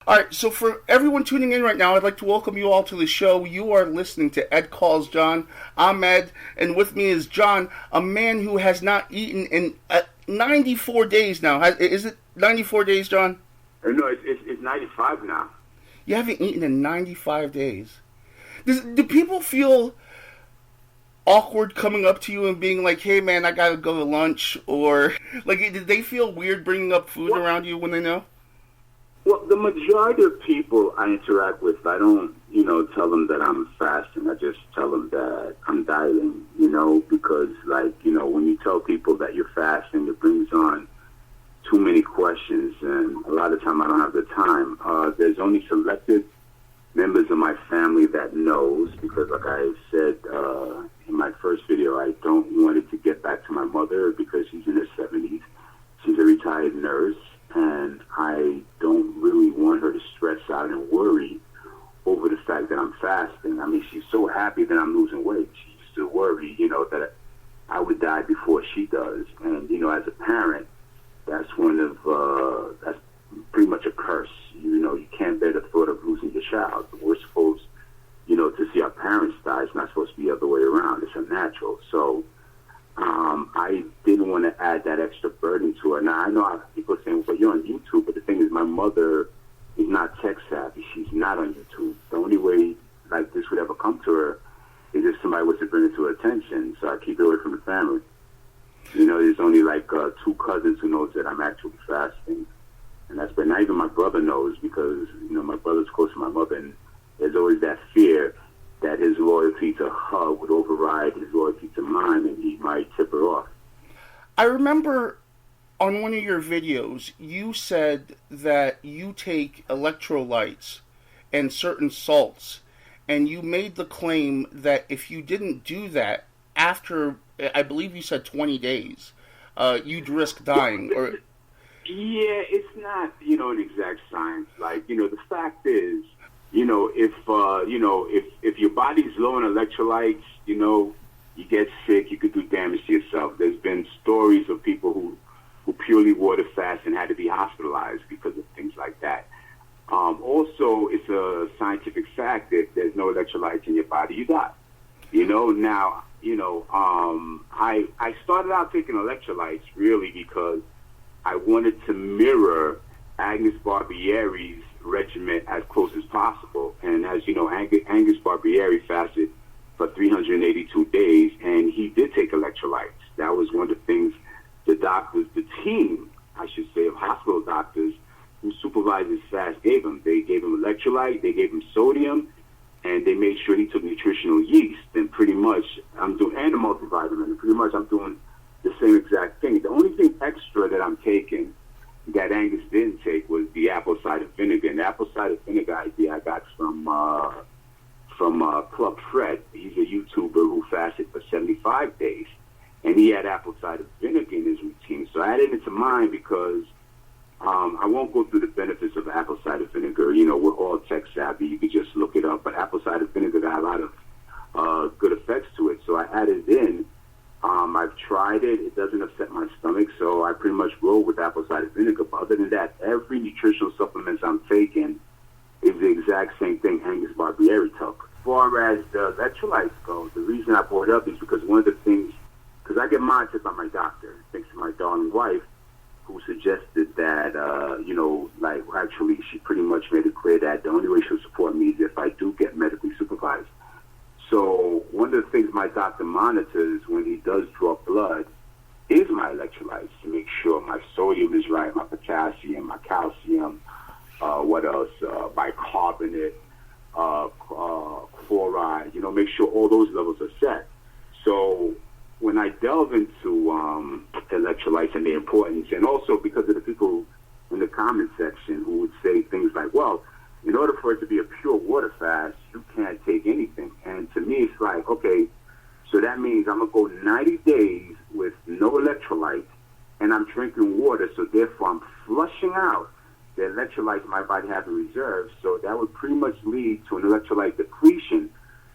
All right, so for everyone tuning in right now, I'd like to welcome you all to the show. You are listening to Ed Calls John. I'm Ed, and with me is John, a man who has not eaten in 94 days now. Is it 94 days, John? No, it's 95 now. You haven't eaten in 95 days. Do people feel awkward coming up to you and being like, hey man, I gotta go to lunch? Or, like, did they feel weird bringing up food around you when they know? Well, the majority of people I interact with, I don't, tell them that I'm fasting. I just tell them that I'm dieting, because, when you tell people that you're fasting, it brings on too many questions, and a lot of time I don't have the time. There's only selected members of my family that knows, because like I said in my first video, I don't want it to get back to my mother because she's in her 70s. She's a retired nurse, and I don't really want her to stress out and worry over the fact that I'm fasting. I mean, she's so happy that I'm losing weight. She used to worry, that I would die before she does. And, as a parent, that's that's pretty much a curse. You can't bear the thought of losing your child. We're supposed, to see our parents die. It's not supposed to be the other way around. It's unnatural. So I didn't want to add that extra burden to her. Now, I know people are saying, well, you're on YouTube, but the thing is, my mother is not tech savvy. She's not on YouTube. The only way like this would ever come to her is if somebody was to bring it to her attention. So I keep it away from the family. There's only two cousins who knows that I'm actually fasting. And that's been, not even my brother knows, because, my brother's close to my mother, and there's always that fear that his loyalty to her would override his loyalty to mine, and he might tip her off. I remember on one of your videos, you said that you take electrolytes and certain salts, and you made the claim that if you didn't do that after, I believe you said 20 days, you'd risk dying. Or yeah, it's not, an exact science. The fact is, if your body's low on electrolytes, you get sick, you could do damage to yourself. There's been stories of people who purely water fast and had to be hospitalized because of things like that. Also, it's a scientific fact that there's no electrolytes in your body, you die. Now, I started out taking electrolytes really because I wanted to mirror Agnes Barbieri's regimen as close as possible. And as you know, Angus Barbieri fasted for 382 days, and he did take electrolytes. That was one of the things the doctors, the team, I should say, of hospital doctors who supervised his fast gave him. They gave him electrolyte, they gave him sodium, and they made sure he took nutritional yeast. And pretty much I'm doing, and a multivitamin, and pretty much I'm doing the same exact thing. The only thing extra that I'm taking that Angus didn't take was the apple cider vinegar. And the apple cider vinegar idea I got from Club Fred. He's a YouTuber who fasted for 75 days, and he had apple cider vinegar in his routine. So I added it to mine because I won't go through the benefits of apple cider vinegar. We're all tech savvy. You could just look it up. But apple cider vinegar got a lot of good effects to it. So I added it in. I've tried it. It doesn't upset my stomach, so I pretty much roll with apple cider vinegar. But other than that, every nutritional supplements I'm taking is the exact same thing Angus Barbieri took. As far as the electrolytes go, the reason I brought it up is because one of the things, because I get monitored by my doctor, thanks to my darling wife, who suggested that, actually she pretty much made it clear that the only way she'll support me is if I do get medically supervised. So one of the things my doctor monitors when he does draw blood is my electrolytes to make sure my sodium is right, my potassium, my calcium, what else, bicarbonate, chloride, make sure all those levels are set. So when I delve into electrolytes and their importance, and also because of the people in the comment section who would say things like, well, in order for it to be a pure water fast, you can't take anything. And to me, it's like, okay, so that means I'm going to go 90 days with no electrolytes, and I'm drinking water, so therefore I'm flushing out the electrolytes my body has in reserve. So that would pretty much lead to an electrolyte depletion,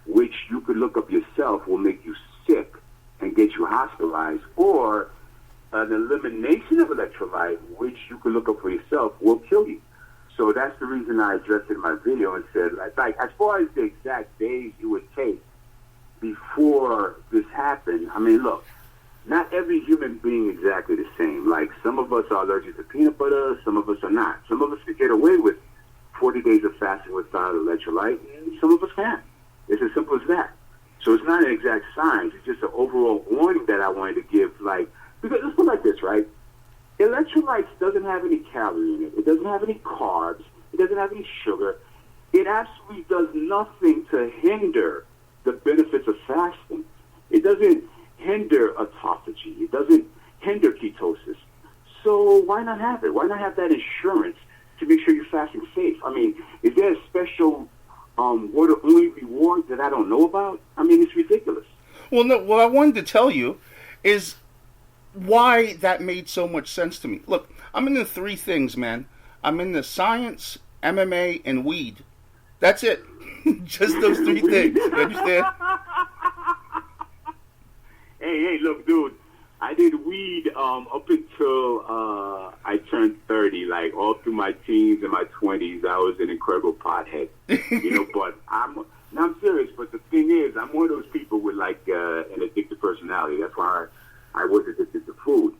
which you could look up yourself, will make you sick and get you hospitalized, or an elimination of electrolyte, which you could look up for yourself, will kill you. So that's the reason I addressed it in my video and said, like as far as the exact days it would take before this happened, I mean, look, not every human being exactly the same. Like, some of us are allergic to peanut butter, some of us are not. Some of us could get away with 40 days of fasting without electrolyte, and some of us can't. It's as simple as that. So it's not an exact science. It's just an overall warning that I wanted to give, like, because let's put it like this, right? Electrolytes doesn't have any calorie in it. It doesn't have any carbs. It doesn't have any sugar. It absolutely does nothing to hinder the benefits of fasting. It doesn't hinder autophagy. It doesn't hinder ketosis. So why not have it? Why not have that insurance to make sure you're fasting safe? I mean, is there a special water only reward that I don't know about? I mean, it's ridiculous. Well, no, what I wanted to tell you is why that made so much sense to me. Look, I'm into three things, man. I'm into science, MMA, and weed. That's it. Just those three things. You understand? Hey, look, dude. I did weed up until I turned 30. Like, all through my teens and my 20s, I was an incredible pothead. But I'm serious. But the thing is, I'm one of those people with, like, an addictive personality. That's why I was addicted to food.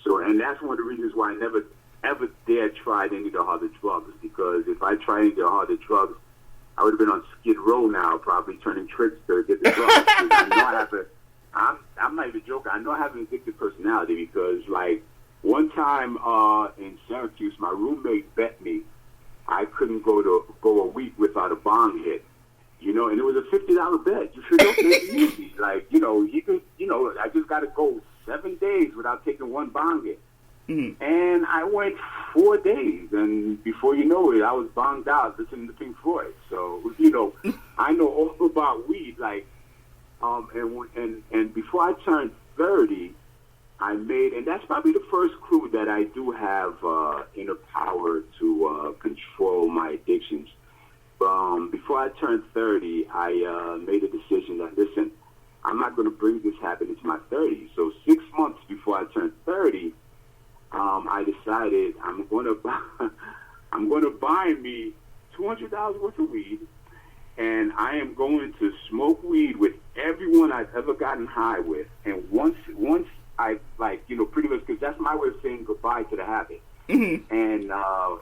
So, and that's one of the reasons why I never, ever dared try any of the harder drugs. Because if I tried any of the harder drugs, I would have been on Skid Row now, probably turning tricks to get the drugs. I know I have I'm not even joking. I know I have an addictive personality because, like, one time in Syracuse, my roommate bet me I couldn't go a week without a bong hit. And it was a $50 bet. You figure, okay, it's easy. Like, he could, I just got to go 7 days without taking one bong hit. Mm-hmm. And I went 4 days, and before you know it, I was bonged out listening to Pink Floyd. So, I know all about weed, like, and before I turned 30, I made, and that's probably the first clue that I do have inner power to control my addictions. Before I turned 30, I made a decision that, listen, I'm not going to bring this habit into my 30s. So 6 months before I turned 30, I decided I'm going to buy me $200 worth of weed, and I am going to smoke weed with everyone I've ever gotten high with. And once I, like, pretty much, because that's my way of saying goodbye to the habit. Mm-hmm.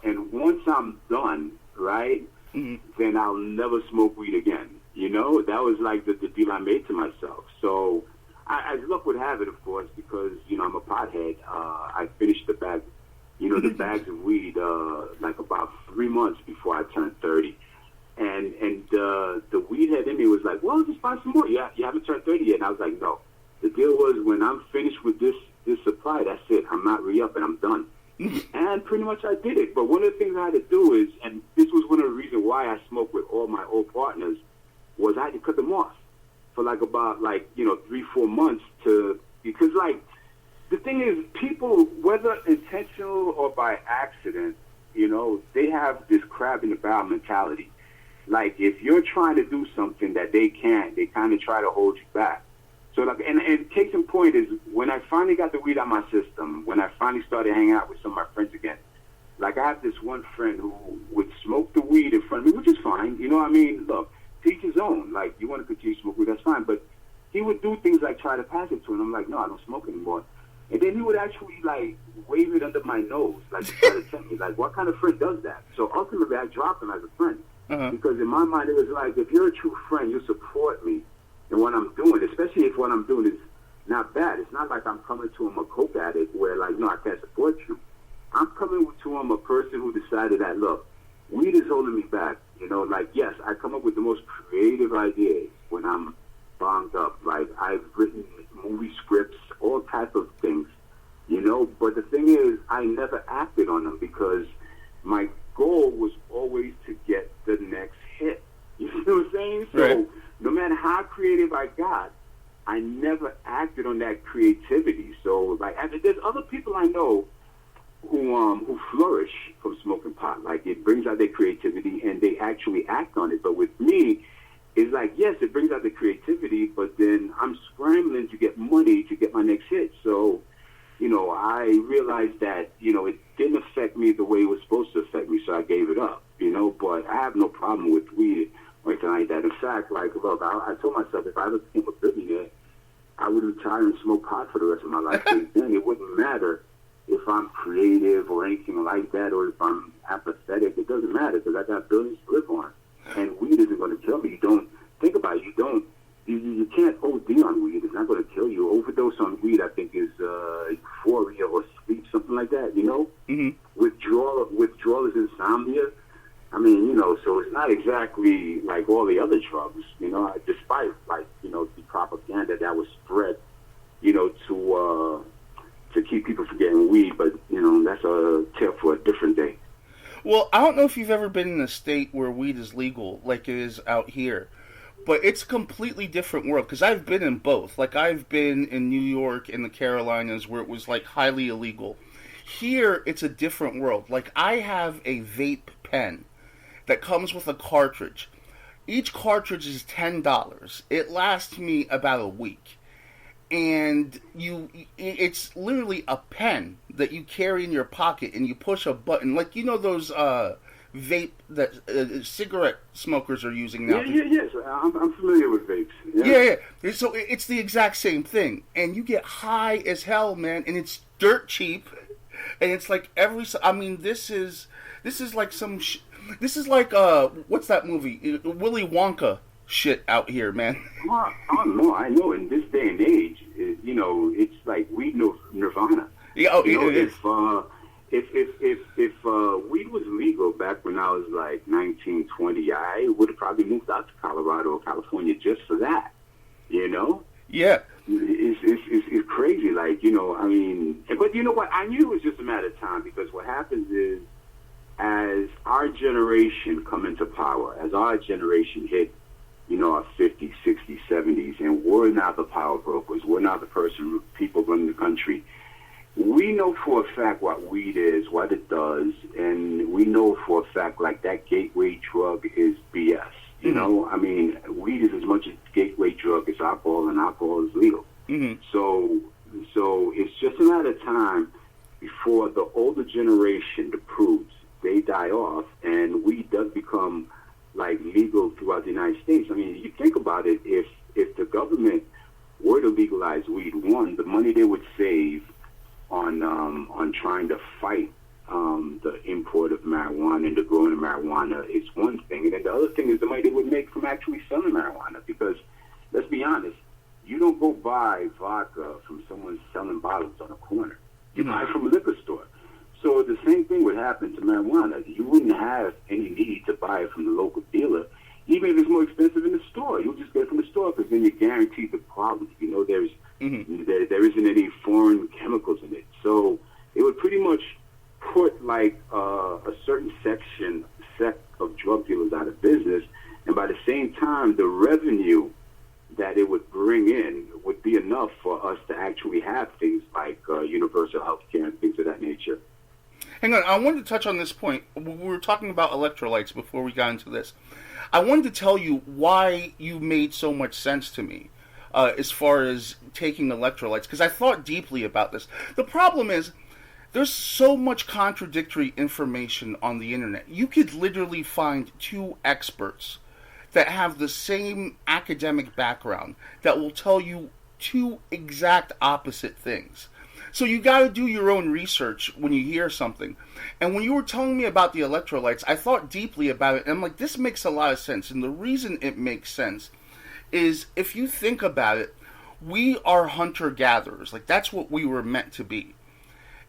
And once I'm done, right, mm-hmm. then I'll never smoke weed again. That was like the deal I made to myself. So, as luck would have it, of course, because, I'm a pothead, I finished the bag, the bags of weed, like about 3 months before I turned 30. And the weed head in me was like, well, just buy some more. Yeah, you haven't turned 30 yet. And I was like, no. The deal was, when I'm finished with this supply, that's it. I'm not re-upping. I'm done. And pretty much I did it. But one of the things I had to do is, and this was one of the reasons why I smoked with all my old partners, was I had to cut them off for about 3-4 months because, like, the thing is, people, whether intentional or by accident, they have this crab in the barrel mentality. Like, if you're trying to do something that they can't, they kind of try to hold you back. So, like, and case in point is, when I finally got the weed out of my system, when I finally started hanging out with some of my friends again, like, I have this one friend who would smoke the weed in front of me, which is fine. I mean, look, to each his own. Like, you want to continue to smoke weed, that's fine. But he would do things like try to pass it to him. I'm like, no, I don't smoke anymore. And then he would actually, like, wave it under my nose, like, to try to tempt me. Like, what kind of friend does that? So ultimately, I dropped him as a friend. Uh-huh. Because in my mind, it was like, if you're a true friend, you support me in what I'm doing, especially if what I'm doing is not bad. It's not like I'm coming to him a coke addict where, like, no, I can't support you. I'm coming to him a person who decided that, look, weed is holding me back. Like, yes, I come up with the most creative ideas when I'm bonged up. Like, I've written movie scripts, all type of things, But the thing is, I never acted on them because my goal was always to get the next hit. You see what I'm saying? So right. No matter how creative I got, I never acted on that creativity. So, like, there's other people I know who flourish from smoking pot. Like, it brings out their creativity and they actually act on it. But with me, it's like, yes, it brings out the creativity, but then I'm scrambling to get money to get my next hit. So I realized that, it didn't affect me the way it was supposed to affect me, so I gave it up, but I have no problem with weed or anything like that. In fact, like, look, I told myself if I ever became a billionaire, I would retire and smoke pot for the rest of my life. And then it wouldn't matter if I'm creative or anything like that, or if I'm apathetic. It doesn't matter because I got billions to live on. And weed isn't going to kill me. You don't think about it. You can't OD on weed. It's not going to kill you. Overdose on weed, I think, is euphoria or sleep, something like that. Mm-hmm. Withdrawal is insomnia. I mean, so it's not exactly like all the other drugs. Despite the propaganda that was spread, to keep people from getting weed. But that's a tale for a different day. Well, I don't know if you've ever been in a state where weed is legal, like it is out here. But it's a completely different world, because I've been in both. Like, I've been in New York and the Carolinas where it was, like, highly illegal. Here, it's a different world. Like, I have a vape pen that comes with a cartridge. Each cartridge is $10. It lasts me about a week. And it's literally a pen that you carry in your pocket, and you push a button. Like, those, vape that cigarette smokers are using now. Yes. I'm familiar with vapes. Yeah. So it's the exact same thing, and you get high as hell, man, and it's dirt cheap, and it's like this is like this is like what's that movie? Willy Wonka shit out here, man. No, I know. In this day and age, it's like weed nirvana. Yeah, If weed was legal back when I was like 19, 20, I would have probably moved out to Colorado or California just for that. Yeah. It's crazy. Like, but you know what? I knew it was just a matter of time, because what happens is, as our generation come into power, as our generation hit, our 50s, 60s, 70s, and we're now the power brokers, we're now the people running the country. We know for a fact what weed is, what it does, and we know for a fact, like, that gateway drug is BS. Mm-hmm. Weed is as much a gateway drug as alcohol, and alcohol is legal. Mm-hmm. So it's just a matter of time before the older generation, the prudes, they die off, and weed does become, like, legal throughout the United States. I mean, you think about it, if the government were to legalize weed, one, the money they would save on trying to fight the import of marijuana and the growing of marijuana is one thing. And then the other thing is the money they would make from actually selling marijuana. Because, let's be honest, you don't go buy vodka from someone selling bottles on a corner. You buy it from a liquor store. So the same thing would happen to marijuana. You wouldn't have any need to buy it from the local dealer, even if it's more expensive in the store. You'll just get it from the store, because then you're guaranteed the quality. There isn't any foreign chemicals in it. So it would pretty much put, like, a certain sect of drug dealers out of business, and by the same time, the revenue that it would bring in would be enough for us to actually have things like universal health care and things of that nature. Hang on, I wanted to touch on this point. We were talking about electrolytes before we got into this. I wanted to tell you why you made so much sense to me as far as taking electrolytes, because I thought deeply about this. The problem is, there's so much contradictory information on the internet. You could literally find two experts that have the same academic background that will tell you two exact opposite things. So you got to do your own research when you hear something. And when you were telling me about the electrolytes, I thought deeply about it, and I'm like, this makes a lot of sense. And the reason it makes sense is, if you think about it, we are hunter-gatherers. Like, that's what we were meant to be.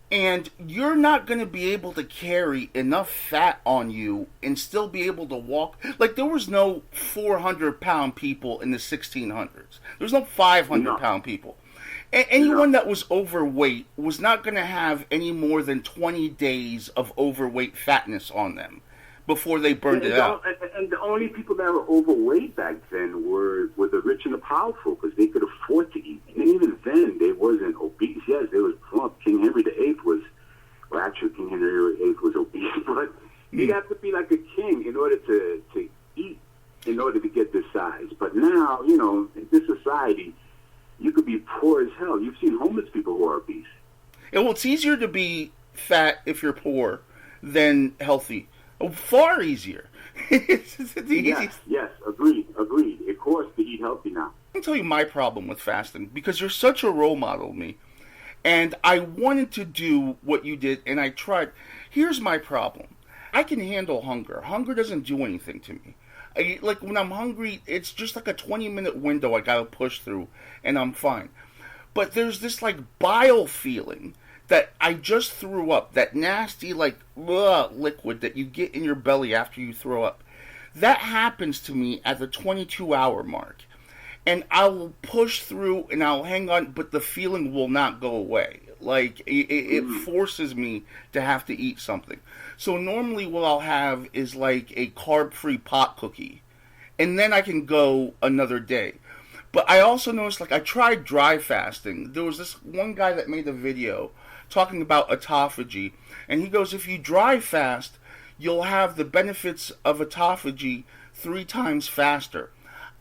And you're not going to be able to carry enough fat on you and still be able to walk. Like, there was no 400-pound people in the 1600s. There's no 500-pound people. Anyone that was overweight was not going to have any more than 20 days of overweight fatness on them before they burned it out. And the only people that were overweight back then were the rich and the powerful, because they could afford to eat. And even then, they wasn't obese. Yes, they was plump. King Henry VIII was, well, actually, King Henry VIII was obese, but you have to be like a king in order to eat, in order to get this size. But now, in this society, you could be poor as hell. You've seen homeless people who are obese. And well, it's easier to be fat if you're poor than healthy. Oh, far easier. It's the Yes, easiest. yes, agreed, agreed. It costs to eat healthy now. I'll tell you my problem with fasting because you're such a role model to me. And I wanted to do what you did, and I tried. Here's my problem. I can handle hunger. Hunger doesn't do anything to me. Like when I'm hungry, it's just like a 20-minute window I gotta push through, and I'm fine. But there's this like bile feeling that I just threw up, that nasty like liquid that you get in your belly after you throw up. That happens to me at the 22-hour mark. And I will push through and I'll hang on, but the feeling will not go away. Like it forces me to have to eat something. So normally what I'll have is like a carb-free pot cookie, and then I can go another day. But I also noticed, like, I tried dry fasting. There was this one guy that made a video talking about autophagy, and he goes, if you dry fast, you'll have the benefits of autophagy 3 times faster.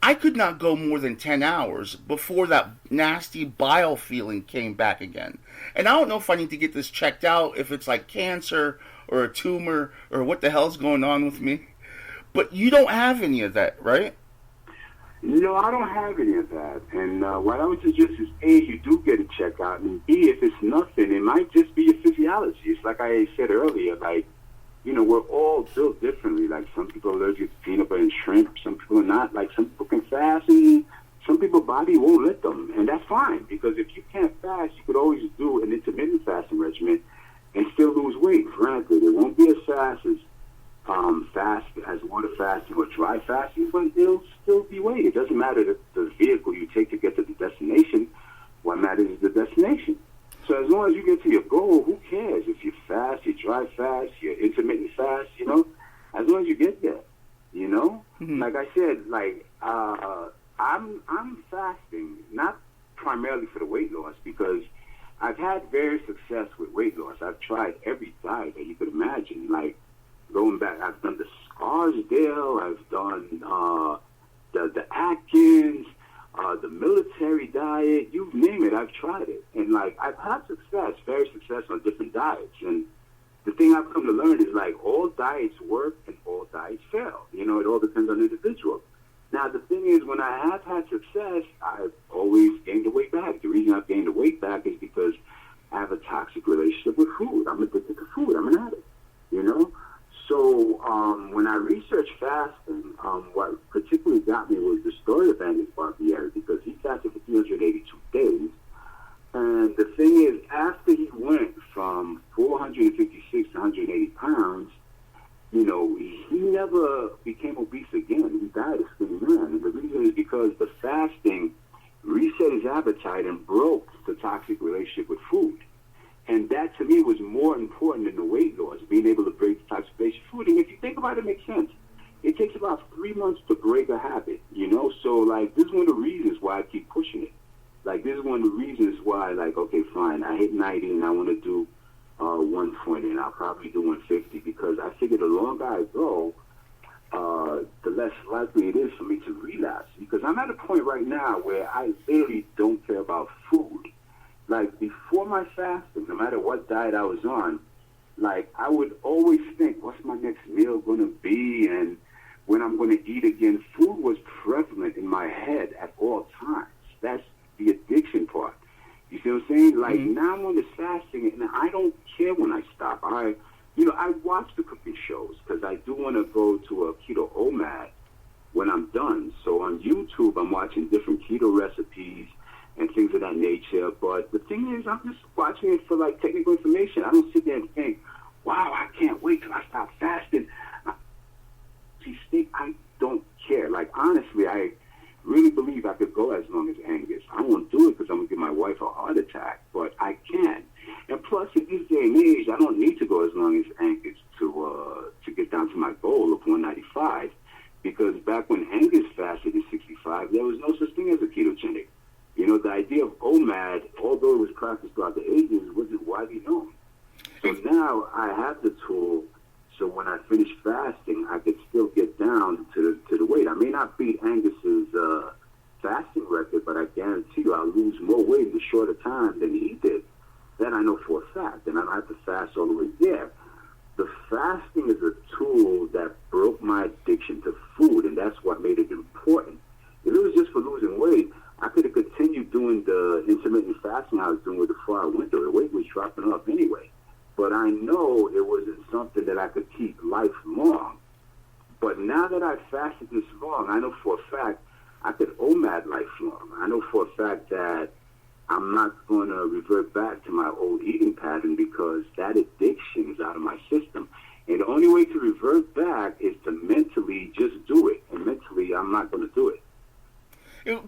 I could not go more than 10 hours before that nasty bile feeling came back again. And I don't know if I need to get this checked out, if it's like cancer or a tumor or what the hell's going on with me. But you don't have any of that, right? No, I don't have any of that. And what I would suggest is, A, you do get it checked out, and B, if it's nothing, it might just be your physiology. It's like I said earlier, like, you know, we're all built differently. Like, some people are allergic to peanut butter and shrimp. Some people are not. Like, some people can fast, and some people's body won't let them. And that's fine, because if you can't fast, you could always do an intermittent fasting regimen and still lose weight. Granted, it won't be as fast as water fasting or dry fasting, but it'll still be weight. It doesn't matter the vehicle you take to get to the destination. What matters is the destination. So as long as you get to your goal, who cares if you fast, you dry fast, you intermittent fast, you know? As long as you get there, you know? Mm-hmm. Like I said, like I'm fasting not primarily for the weight loss, because I've had various success with weight loss. I've tried every diet that you could imagine. Like going back, I've done the Scarsdale, I've done the Atkins, the military diet, you name it, I've tried it. And, like, I've had success, very success on different diets. And the thing I've come to learn is, like, all diets work and all diets fail. You know, it all depends on the individual. Now, the thing is, when I have had success, I've always gained the weight back. The reason I've gained the weight back is because I have a toxic relationship with food. I'm addicted to food. I'm an addict, you know? So when I researched fasting, what particularly got me was the story of Andy Barbieri, because he fasted for 382 days. And the thing is, after he went from 456 to 180 pounds, you know, he never became obese again. He died a skinny man. And the reason is because the fasting reset his appetite and broke the toxic relationship with food. And that, to me, was more important than the weight loss, being able to break the toxic relationship with food. And if you think about it, it makes sense. It takes about 3 months to break a habit, you know? So, like, this is one of the reasons why I keep pushing it. Like, this is one of the reasons why, like, okay, fine, I hit 90 and I want to do 120, and I'll probably do 150, because I figure the longer I go, the less likely it is for me to relapse. Because I'm at a point right now where I literally don't care about food. Like, before my fasting, no matter what diet I was on, like, I would always think, what's my next meal going to be, and when I'm going to eat again. Food was prevalent in my head at all times. That's the addiction part. You see what I'm saying? Like, now I'm on this fasting, and I don't care when I stop. I watch the cooking shows, because I do want to go to a keto OMAD when I'm done. So on YouTube, I'm watching different keto recipes and things of that nature. But the thing is, I'm just watching it for, like, technical information. I don't sit there and think, wow, I can't wait till I stop fasting. I don't care. Like, honestly, I really believe I could go as long as Angus. I won't do it because I'm going to give my wife a heart attack, but I can. And plus, in this day and age, I don't need to go as long as Angus to get down to my goal of 195, because back when Angus fasted at 65, there was no such thing as a ketogenic. You know, the idea of OMAD, although it was practiced throughout the ages, wasn't widely known. So now I have the tool, so when I finish fasting, I could still get down to the weight. I may not beat Angus's fasting record, but I guarantee you I'll lose more weight in a shorter time than he did. That I know for a addiction to food, and that's what made it important. If it was just for losing weight, I could have continued doing the intermittent fasting I was doing before I went through. The weight was dropping off anyway. But I know it wasn't something that I could keep lifelong. But now that I've fasted this long, I know for a fact I could OMAD lifelong. I know for a fact that I'm not going to revert back to my old eating pattern because that addiction is out of my system. And the only way to revert back is to mentally just do it. And mentally, I'm not going to do it.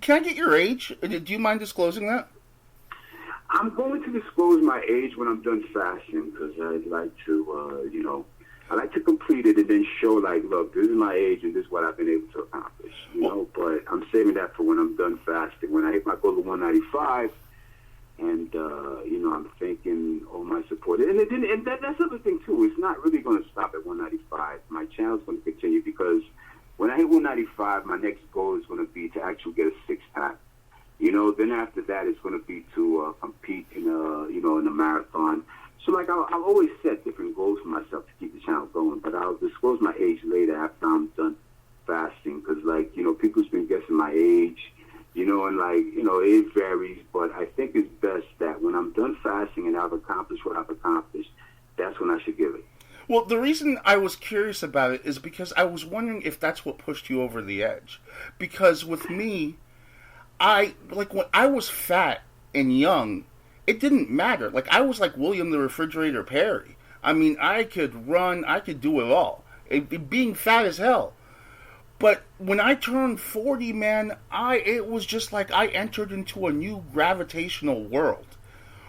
Can I get your age? Do you mind disclosing that? I'm going to disclose my age when I'm done fasting because I'd like to, I like to complete it and then show, like, look, this is my age and this is what I've been able to accomplish, But I'm saving that for when I'm done fasting. When I hit my goal of 195, and, I'm thanking all my support. And that's the other thing, too. It's not really going to stop at 195. My channel's going to continue because when I hit 195, my next goal is going to be to actually get a six-pack. Then after that, it's going to be to compete in a marathon. So, like, I'll always set different goals for myself to keep the channel going, but I'll disclose my age later after I'm done fasting because, like, people's been guessing my age, it varies, but I think it's best that when I'm done fasting and I've accomplished what I've accomplished, that's when I should give it. Well, the reason I was curious about it is because I was wondering if that's what pushed you over the edge. Because with me, when I was fat and young, it didn't matter. Like, I was like William the Refrigerator Perry. I mean, I could run, I could do it all. Being fat as hell. But when I turned 40, man, it was just like I entered into a new gravitational world.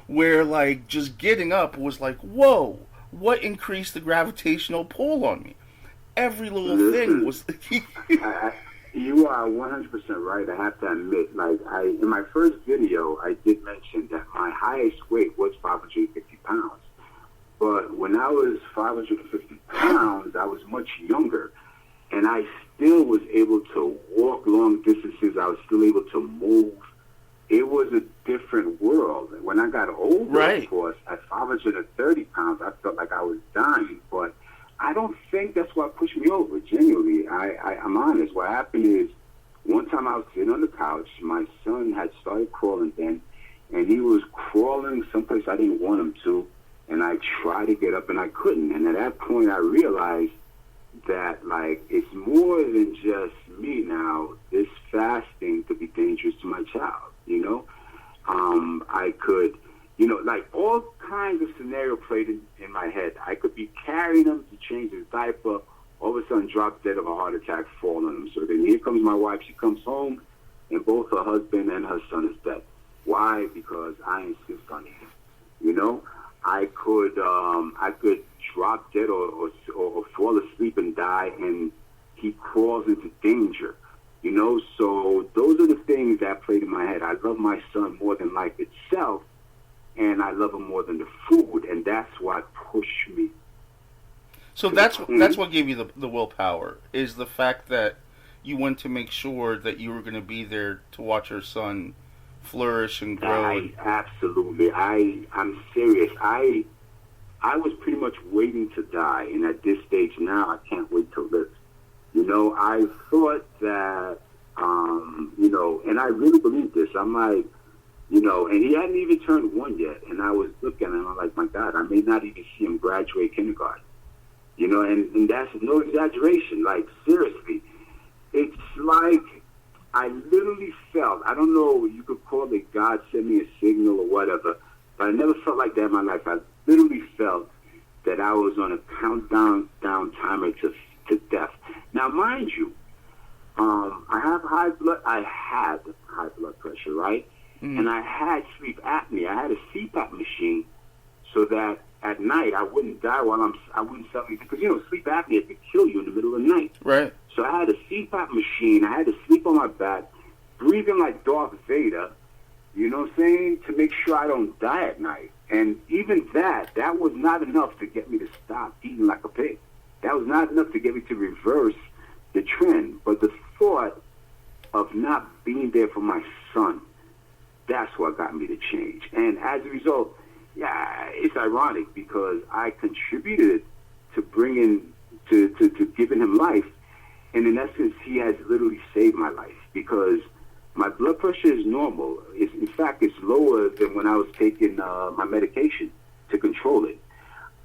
Where, like, just getting up was like, whoa, what increased the gravitational pull on me? Every little thing was... You are 100% right. I have to admit, in my first video, I did mention that my highest weight was 550 pounds. But when I was 550 pounds, I was much younger. And I still was able to walk long distances. I was still able to move. It was a different world. When I got older, right. Of course, at 530 pounds, I felt like I was dying. But I don't think that's what pushed me over, genuinely. I'm honest. What happened is, one time I was sitting on the couch. My son had started crawling then, and he was crawling someplace I didn't want him to, and I tried to get up, and I couldn't. And at that point, I realized that, like, it's more than just me now. This fasting could be dangerous to my child, I could... all kinds of scenario played in my head. I could be carrying him to change his diaper, all of a sudden drop dead of a heart attack, fall on him. So then here comes my wife. She comes home, and both her husband and her son is dead. Why? Because I insist on eating. I could drop dead or fall asleep and die, and he crawls into danger. So those are the things that played in my head. I love my son more than life itself, and I love him more than the food, and that's what pushed me. So that's what gave you the willpower, is the fact that you went to make sure that you were going to be there to watch your son flourish and grow. Absolutely. I'm serious. I was pretty much waiting to die, and at this stage now, I can't wait to live. I thought that, and I really believe this. I'm like, and he hadn't even turned 1 yet, and I was looking, and I'm like, my God, I may not even see him graduate kindergarten. And that's no exaggeration. Like, seriously, it's like I literally felt, I don't know, you could call it God sent me a signal or whatever, but I never felt like that in my life. I literally felt that I was on a countdown timer to death. Now, mind you, I had high blood pressure, right? Mm. And I had sleep apnea. I had a CPAP machine so that at night I wouldn't die I wouldn't suddenly, because sleep apnea could kill you in the middle of the night. Right. So I had a CPAP machine. I had to sleep on my back, breathing like Darth Vader, to make sure I don't die at night. And even that was not enough to get me to stop eating like a pig. That was not enough to get me to reverse the trend. But the thought of not being there for my son, that's what got me to change. And as a result, it's ironic because I contributed to bringing, to giving him life. And in essence, he has literally saved my life because my blood pressure is normal. In fact, it's lower than when I was taking my medication to control it.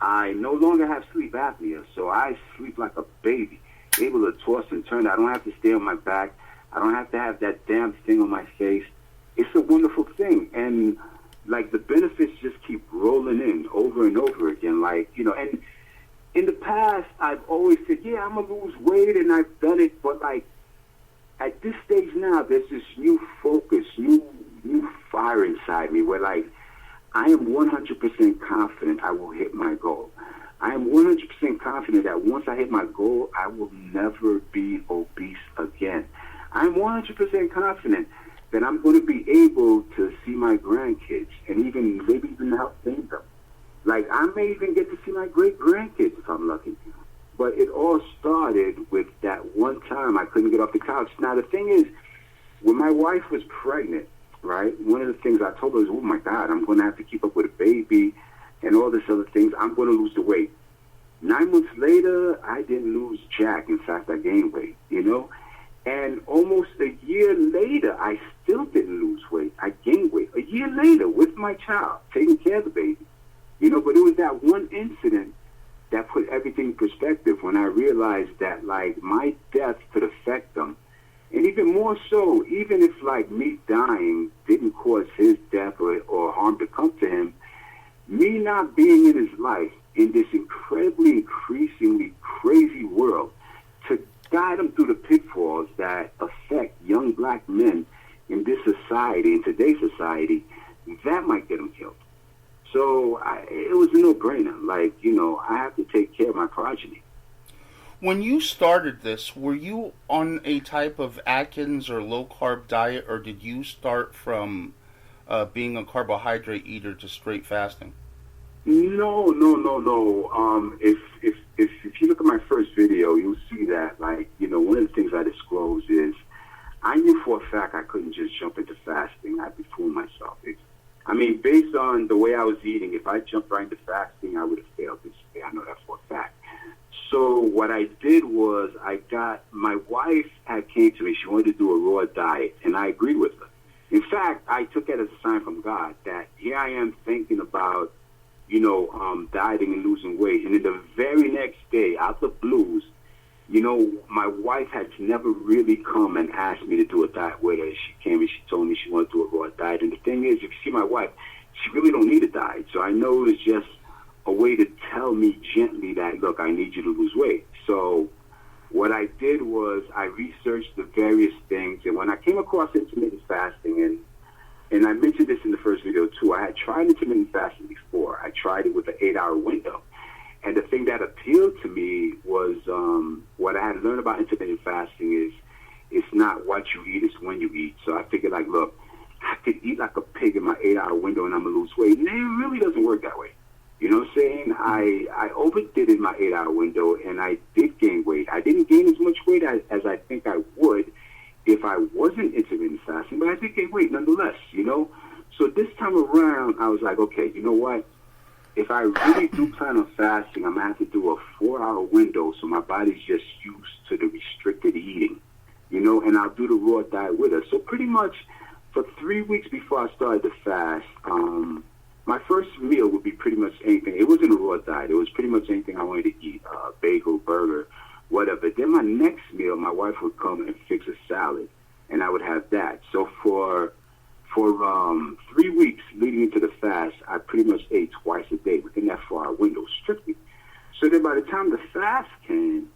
I no longer have sleep apnea, so I sleep like a baby, able to toss and turn. I don't have to stay on my back. I don't have to have that damn thing on my face. It's a wonderful thing. And, like, the benefits just keep rolling in over and over again. Like, you know, and in the past, I've always said, yeah, I'm going to lose weight, and I've done it. But, like, at this stage now, there's this new focus, new fire inside me where, like, I am 100% confident I will hit my goal. I am 100% confident that once I hit my goal, I will never be obese again. I'm 100% confident that I'm going to be able to see my grandkids and maybe even help name them. Like, I may even get to see my great-grandkids if I'm lucky. But it all started with that one time I couldn't get off the couch. Now, the thing is, when my wife was pregnant, right, one of the things I told her is, oh, my God, I'm going to have to keep up with a baby and all this other things. I'm going to lose the weight. 9 months later, I didn't lose jack. In fact, I gained weight, you know? And almost a year later, I still didn't lose weight. I gained weight. A year later, with my child, taking care of the baby. You know, but it was that one incident that put everything in perspective when I realized that, like, my death could affect them. And even more so, even if, like, me dying didn't cause his death or harm to come to him, me not being in his life in this increasingly crazy world to guide him through the pitfalls that affect young black men in this society, in today's society, that might get him killed. So it was a no-brainer. Like, you know, I have to take care of my progeny. When you started this, were you on a type of Atkins or low-carb diet, or did you start from being a carbohydrate eater to straight fasting? No. If you look at my first video, you'll see that, like, you know, one of the things I disclosed is I knew for a fact I couldn't just jump into fasting. I'd be fooling myself. I mean, based on the way I was eating, if I jumped right into fasting, I would have failed this day. I know that for a fact. So what I did was my wife had came to me. She wanted to do a raw diet, and I agreed with her. In fact, I took it as a sign from God that here I am thinking about, you know, dieting and losing weight. And then the very next day, out the blues, you know, my wife had never really come and asked me to do a diet with her. She came and she told me she wanted to do a raw diet. And the thing is, if you see my wife, she really don't need a diet. So I know it was just a way to tell me gently that, look, I need you to lose weight. So what I did was I researched the various things. And when I came across intermittent fasting, and I mentioned this in the first video too, I had tried intermittent fasting before. I tried it with an 8-hour window. And the thing that appealed to me was what I had learned about intermittent fasting is it's not what you eat, it's when you eat. So I figured, like, look, I could eat like a pig in my 8-hour window and I'm going to lose weight. And it really doesn't work that way. You know what I'm saying? I overdid in my 8-hour window, and I did gain weight. I didn't gain as much weight as I think I would if I wasn't intermittent fasting, but I did gain weight nonetheless, you know? So this time around, I was like, okay, you know what? If I really do plan on fasting, I'm going to have to do a 4-hour window so my body's just used to the restricted eating, you know, and I'll do the raw diet with her. So pretty much for 3 weeks before I started the fast, my first meal would be pretty much anything. It wasn't a raw diet. It was pretty much anything I wanted to eat, bagel, burger, whatever. Then my next meal, my wife would come and fix a salad, and I would have that. So for 3 weeks leading into the fast, I pretty much ate twice a day within that 4-hour window strictly. So then by the time the fast came,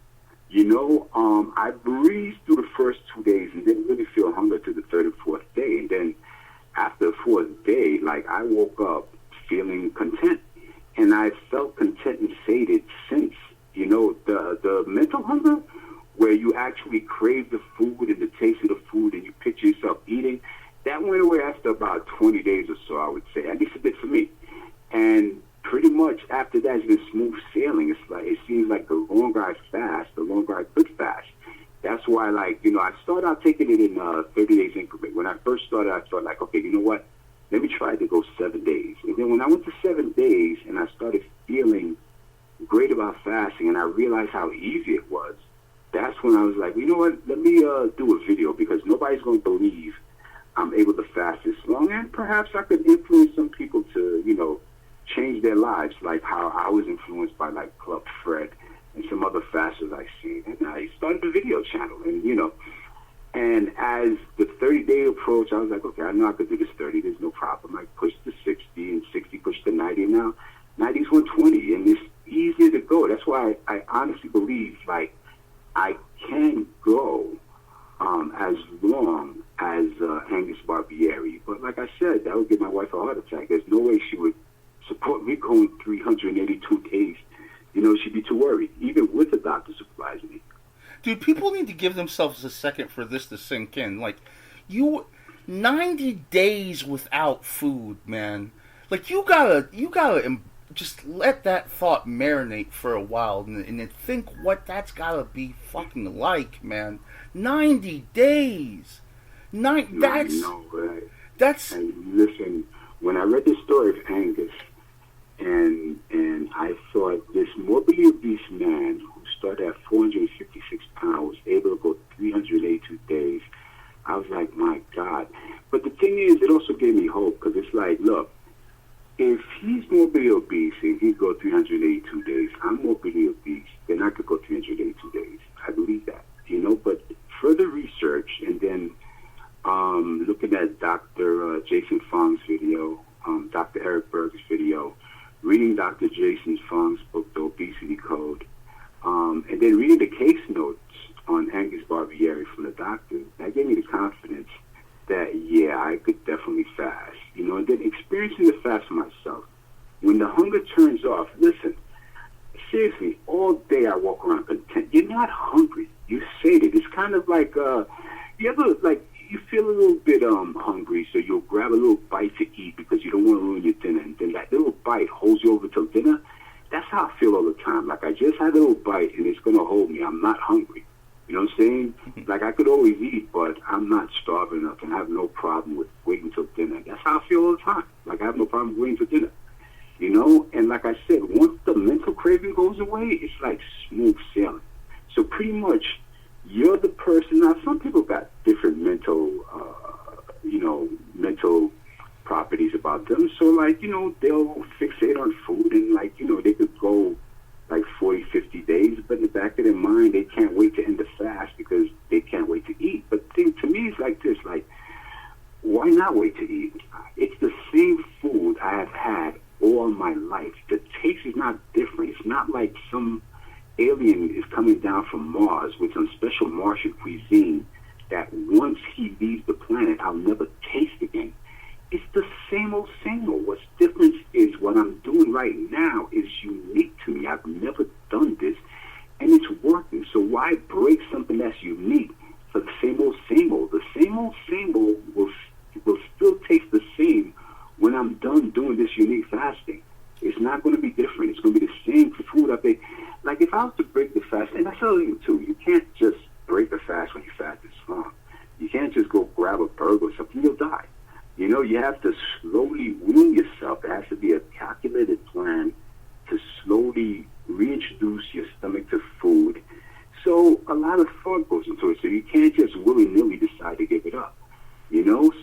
you know, I breezed through the first 2 days and didn't really feel hunger to the third and fourth day. And then after the fourth day, like, I woke up feeling content. And I felt content and sated since, you know, the mental hunger where you actually crave the food and the taste of the food and you picture yourself eating, that went away after about 20 days or so, I would say. At least it did for me. And pretty much after that, it's been smooth sailing. It's like, it seems like the longer I fast, the longer I could fast. That's why, like, you know, I started out taking it in 30 days increment. When I first started, I thought, like, okay, you know what? Let me try to go 7 days. And then when I went to 7 days and I started feeling great about fasting and I realized how easy it was, that's when I was like, you know what? Let me do a video because nobody's going to believe I'm able to fast this long, and perhaps I could influence some people to, change their lives, like how I was influenced by like Club Fred and some other fasters I seen. And I started a video channel, and as the 30-day approach, I was like, okay, I know I could do this 30. There's no problem. I pushed to 60, and 60 pushed to 90, and now 90 is 120, and it's easier to go. That's why I honestly believe, like, I can go as long as Angus Barbieri. But like I said, that would give my wife a heart attack. There's no way she would support me going 382 days. She'd be too worried, even with the doctor supervising me. Dude, people need to give themselves a second for this to sink in. Like, 90 days without food, man. Like, you gotta just let that thought marinate for a while and then think what that's gotta be fucking like, man. 90 days. That's. And listen, when I read the story of Angus, and I thought this morbidly obese man who started at 456 pounds, able to go 382 days, I was like, my God. But the thing is, it also gave me hope, because it's like, look, if he's morbidly obese and he go 382 days, I'm morbidly obese, then I could go 382 days. I believe that, but further research, and then looking at Dr. Jason Fong's video, Dr. Eric Berg's video, reading Dr. Jason Fong's book, The Obesity Code, and then reading the case notes on Angus Barbieri from the doctor, that gave me the confidence that, yeah, I could definitely fast, and then experiencing the fast for myself. When the hunger turns off, listen, seriously, all day I walk around content. You're not hungry. You say that. It's kind of like, you ever, like, you feel a little bit hungry, so you'll grab a little bite to eat because you don't want to ruin your dinner, and then that little bite holds you over till dinner. That's how I feel all the time. Like, I just had a little bite, and it's going to hold me. I'm not hungry. You know what I'm saying? Like, I could always eat, but I'm not starving enough, and I have no problem with waiting till dinner. That's how I feel all the time. Like, I have no problem waiting till dinner. And like I said, once the mental craving goes away, it's like smooth sailing. So pretty much, you're the person. Now, some people got different mental properties about them. So, like, they'll fixate on food, and, like, they could go like 40, 50 days, but in the back of their mind, they can't wait to end the fast because they can't wait to eat. But the thing to me is like this, like, why not wait to eat? It's the same food I have had all my life. The taste is not different. It's not like some alien is coming down from Mars with some special Martian cuisine that once he leaves the planet, I'll never taste again. It's the same old, same old. What's different is what I'm doing right now is unique to me. I've never done this, and it's working. So why break something that's unique for the same old, same old? The same old will still taste the same when I'm done doing this unique fasting. It's not going to be different. It's going to be the same food I think. Like, if I was to break the fast, and that's the other thing too, you can't just break the fast when you fast this long. You can't just go grab a burger or something. You'll die. You have to slowly wean yourself. There has to be a calculated plan to slowly reintroduce your stomach to food. So a lot of thought goes into it. So you can't just willy-nilly decide to give it up.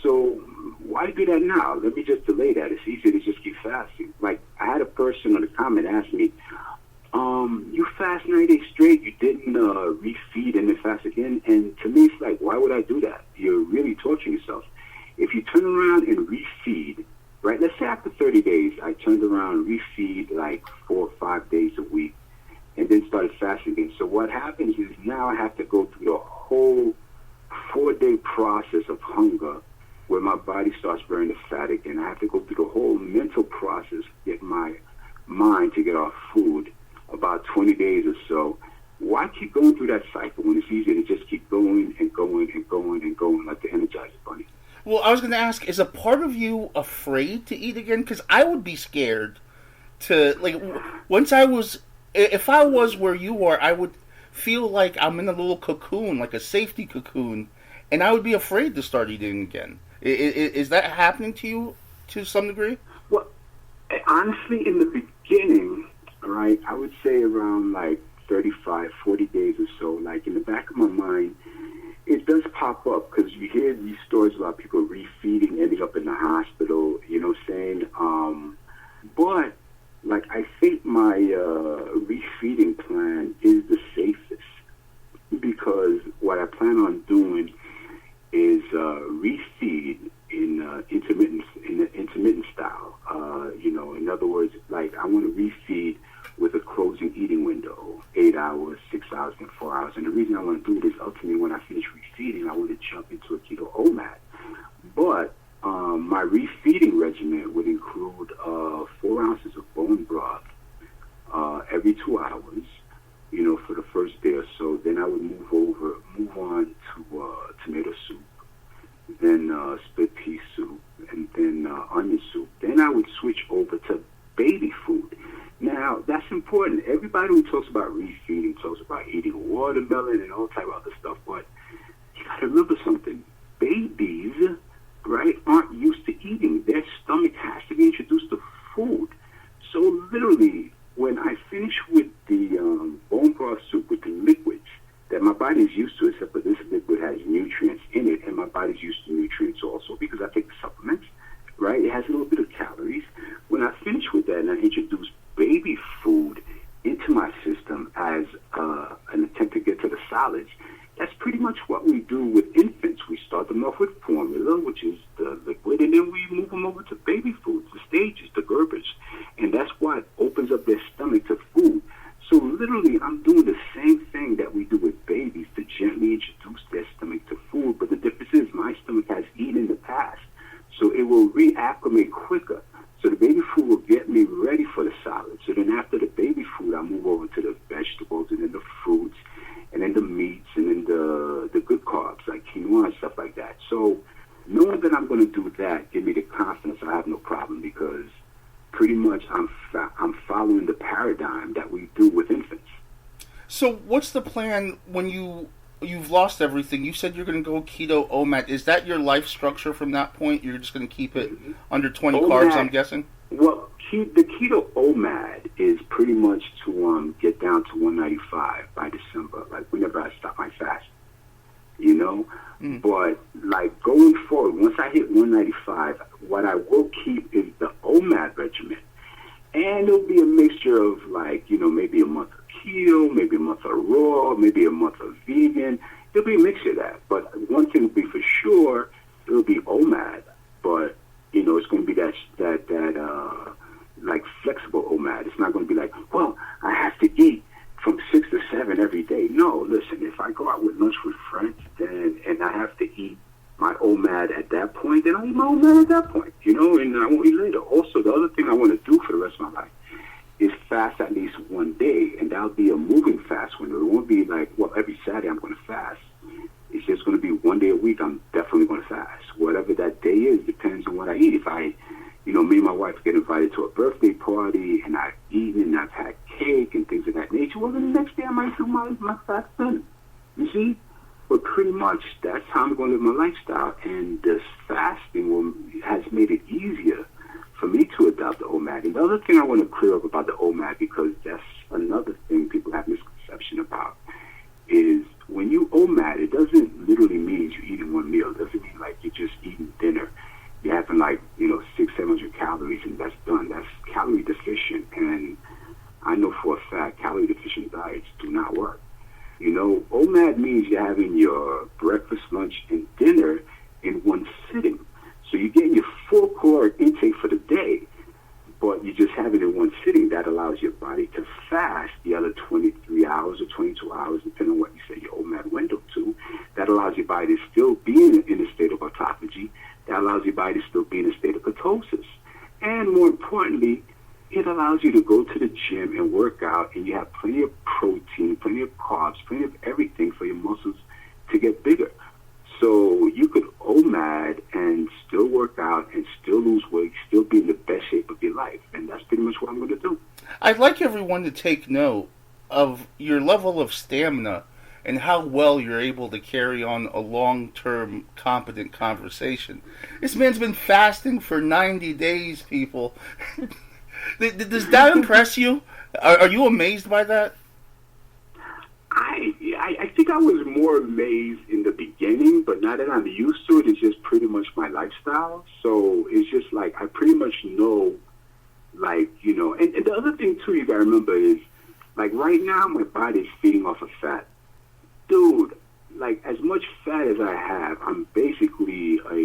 So why do that now? Let me just delay that. It's easier to just keep fasting. Like, I had a person on the comment ask me, you fast 90 days straight, you didn't refeed and then fast again? And to me, it's like, why would I do that? You're really torturing yourself. If you turn around and refeed, right, let's say after 30 days, I turned around and refeed like 4 or 5 days a week and then started fasting again. So what happens is now I have to go through the whole 4-day process of hunger where my body starts burning the fat again. I have to go through the whole mental process, get my mind to get off food, about 20 days or so. Why keep going through that cycle when it's easier to just keep going and going and going and going like the Energizer Bunny? Well, I was going to ask, is a part of you afraid to eat again? Because I would be scared to, like, if I was where you are, I would feel like I'm in a little cocoon, like a safety cocoon, and I would be afraid to start eating again. Is that happening to you to some degree? Well, honestly, in the beginning, right, I would say around like 35, 40 days or so, like in the back of my mind, it does pop up because you hear these stories about people refeeding, ending up in the hospital, you know what I'm saying? But, like, I think my refeeding plan is the safest because what I plan on doing is refeed in the intermittent style. In other words, like I want to refeed with a closing eating window, 8 hours, 6 hours, and 4 hours. And the reason I want to do this, ultimately, when I finish refeeding, I want to jump into a keto OMAD. But my refeeding regimen would include 4 ounces of bone broth every 2 hours, for the first day or so. Then I would move on to tomato soup, then split pea soup, and then onion soup. Then I would switch over to baby food. Now, that's important. Everybody who talks about refeeding talks about eating watermelon and all type of other stuff, but you got to remember something. Babies, right, aren't used to eating. Their stomach has to be introduced to food. So literally, when I finish with the bone broth soup with the liquids that my body is used to, except for this liquid has nutrients in it, and my body's used to nutrients also because I take the supplements, right? It has a little bit of calories. When I finish with that and I introduce baby food into my system as an attempt to get to the solids, that's pretty much what we do with infants. We start them off with formula, which is the liquid, and then we move them over to baby foods, the stages, the Gerbers. And that's what opens up their stomach to food. So literally, I'm doing the same thing that we do with babies to gently introduce their stomach to food. But the difference is my stomach has eaten in the past, so it will reacclimate quicker. So the baby food will get me ready for the salad. So then after the baby food, I move over to the vegetables and then the fruits and then the meats and then the good carbs like quinoa and stuff like that. So knowing that I'm going to do that give me the confidence I have no problem because pretty much I'm following the paradigm that we do with infants. So what's the plan when you've lost everything? You said you're going to go keto OMAD. Is that your life structure from that point? You're just going to keep it under 20 OMAD, carbs, I'm guessing? Well, the keto OMAD is pretty much to get down to 195 by December, like whenever I stop my fast, But, like, going forward, once I hit 195, what I will keep is the OMAD regimen. And it'll be a mixture of, like, maybe a month of keto, maybe a month of raw, maybe a month of vegan. There'll be a mixture of that. But one thing will be for sure, it'll be OMAD. But, it's going to be that like, flexible OMAD. It's not going to be like, well, I have to eat from 6 to 7 every day. No, listen, if I go out with lunch with friends and I have to eat my OMAD at that point, then I'll eat my OMAD at that point, and I won't eat later. Also, the other thing I want to do for the rest of my life is fast at least one day, and that'll be a moving fast window. It won't be like, well, every Saturday I'm going to fast. It's just going to be one day a week I'm definitely going to fast. Whatever that day is depends on what I eat. If I, me and my wife get invited to a birthday party and I've eaten and I've had cake and things of that nature, well, then the next day I might do my fast then. You see? But pretty much that's how I'm going to live my lifestyle. And this fasting has made it easier for me to adopt the OMAD. And the other thing I want to clear up about the OMAD, because that's another thing people have misconception about, is when you OMAD, it doesn't literally mean you're eating one meal. It doesn't mean like you're just eating dinner. You're having like, 600-700 calories and that's done. That's calorie deficient. And I know for a fact calorie deficient diets do not work. OMAD means you're having your breakfast, lunch, and dinner in one sitting. So you're getting your full caloric intake for the day, but you just have it in one sitting. That allows your body to fast the other 23 hours or 22 hours, depending on what you set your OMAD window to. That allows your body to still be in a state of autophagy. That allows your body to still be in a state of ketosis. And more importantly, it allows you to go to the gym and work out, and you have plenty of protein, plenty of carbs, plenty of everything for your muscles to get bigger. So you could OMAD and still work out and still lose weight, still be in the best shape of your life. And that's pretty much what I'm going to do. I'd like everyone to take note of your level of stamina and how well you're able to carry on a long-term, competent conversation. This man's been fasting for 90 days, people. Does that impress you? Are you amazed by that? think I was more amazed in the beginning, but now that I'm used to it, it's just pretty much my lifestyle. So it's just like I pretty much know, like, and the other thing too you gotta remember is, like, right now my body's feeding off of fat. Dude, like, as much fat as I have, I'm basically a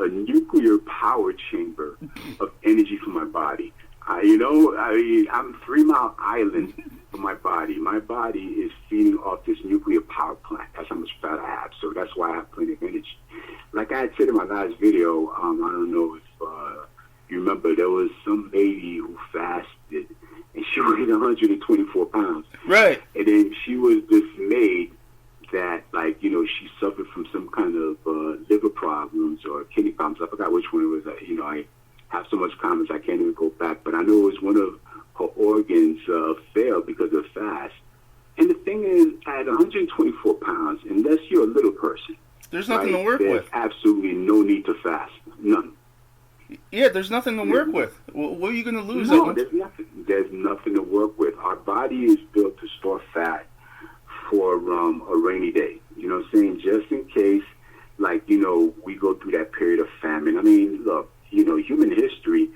nuclear power chamber of energy for my body. I'm 3 Mile Island for my body. My body is feeding off this nuclear power plant. That's how much fat I have. So that's why I have plenty of energy. Like I had said in my last video, I don't know if you remember, there was some lady who fasted, and she weighed 124 pounds. Right. And then she was dismayed that, like, she suffered from some kind of liver problems or kidney problems. I forgot which one it was. I have so much comments I can't even go back. But I know it was one of her organs failed because of fast. And the thing is, at 124 pounds, unless you're a little person, there's nothing to work there's with. Absolutely no need to fast. None. Yeah, there's nothing to work with. What are you going to lose? No, there's nothing. There's nothing to work with. Our body is built to store fat for a rainy day. You know what I'm saying? Just in case, like, we go through that period of famine. I mean, look, human history,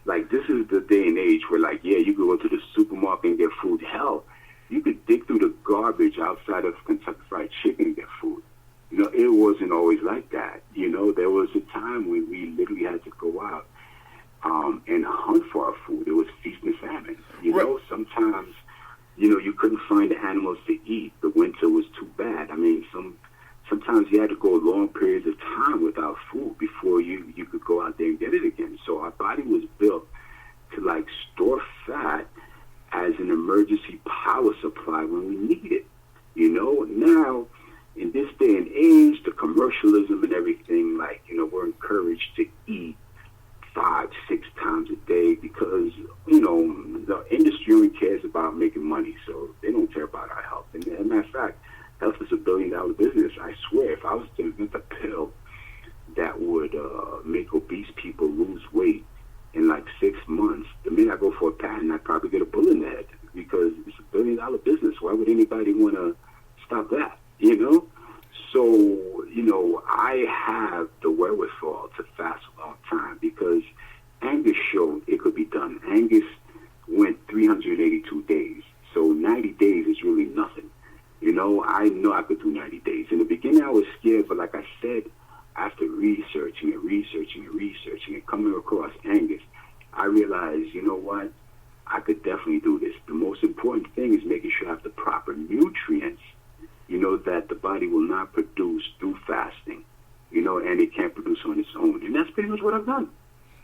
like, this is the day and age where, like, yeah, you could go to the supermarket and get food. Hell, you could dig through the garbage outside of Kentucky Fried Chicken and get food. It wasn't always like that. There was a time when we literally had to go out and hunt for our food. It was feast and famine. Sometimes, you couldn't find the animals to eat. The winter was too bad. I mean, sometimes you had to go long periods of time without food before you could go out there and get it again. So our body was built to, like, store fat as an emergency power supply when we need it. Now, in this day and age, the commercialism and everything, like, we're encouraged to eat 5-6 times a day because, the industry only cares about making money, so they don't care about our health. And as a matter of fact, health is $1 billion business. I swear, if I was to invent a pill that would make obese people lose weight in like 6 months, the minute I go for a patent, I'd probably get a bullet in the head because it's $1 billion business. Why would anybody want to stop that? So, I have the wherewithal to fast a long time because Angus showed it could be done. Angus went 382 days. So 90 days is really nothing. I know I could do 90 days. In the beginning, I was scared, but like I said, after researching and coming across Angus, I realized, you know what? I could definitely do this. The most important thing is making sure I have the proper nutrients, that the body will not produce through fasting, and it can't produce on its own. And that's pretty much what I've done.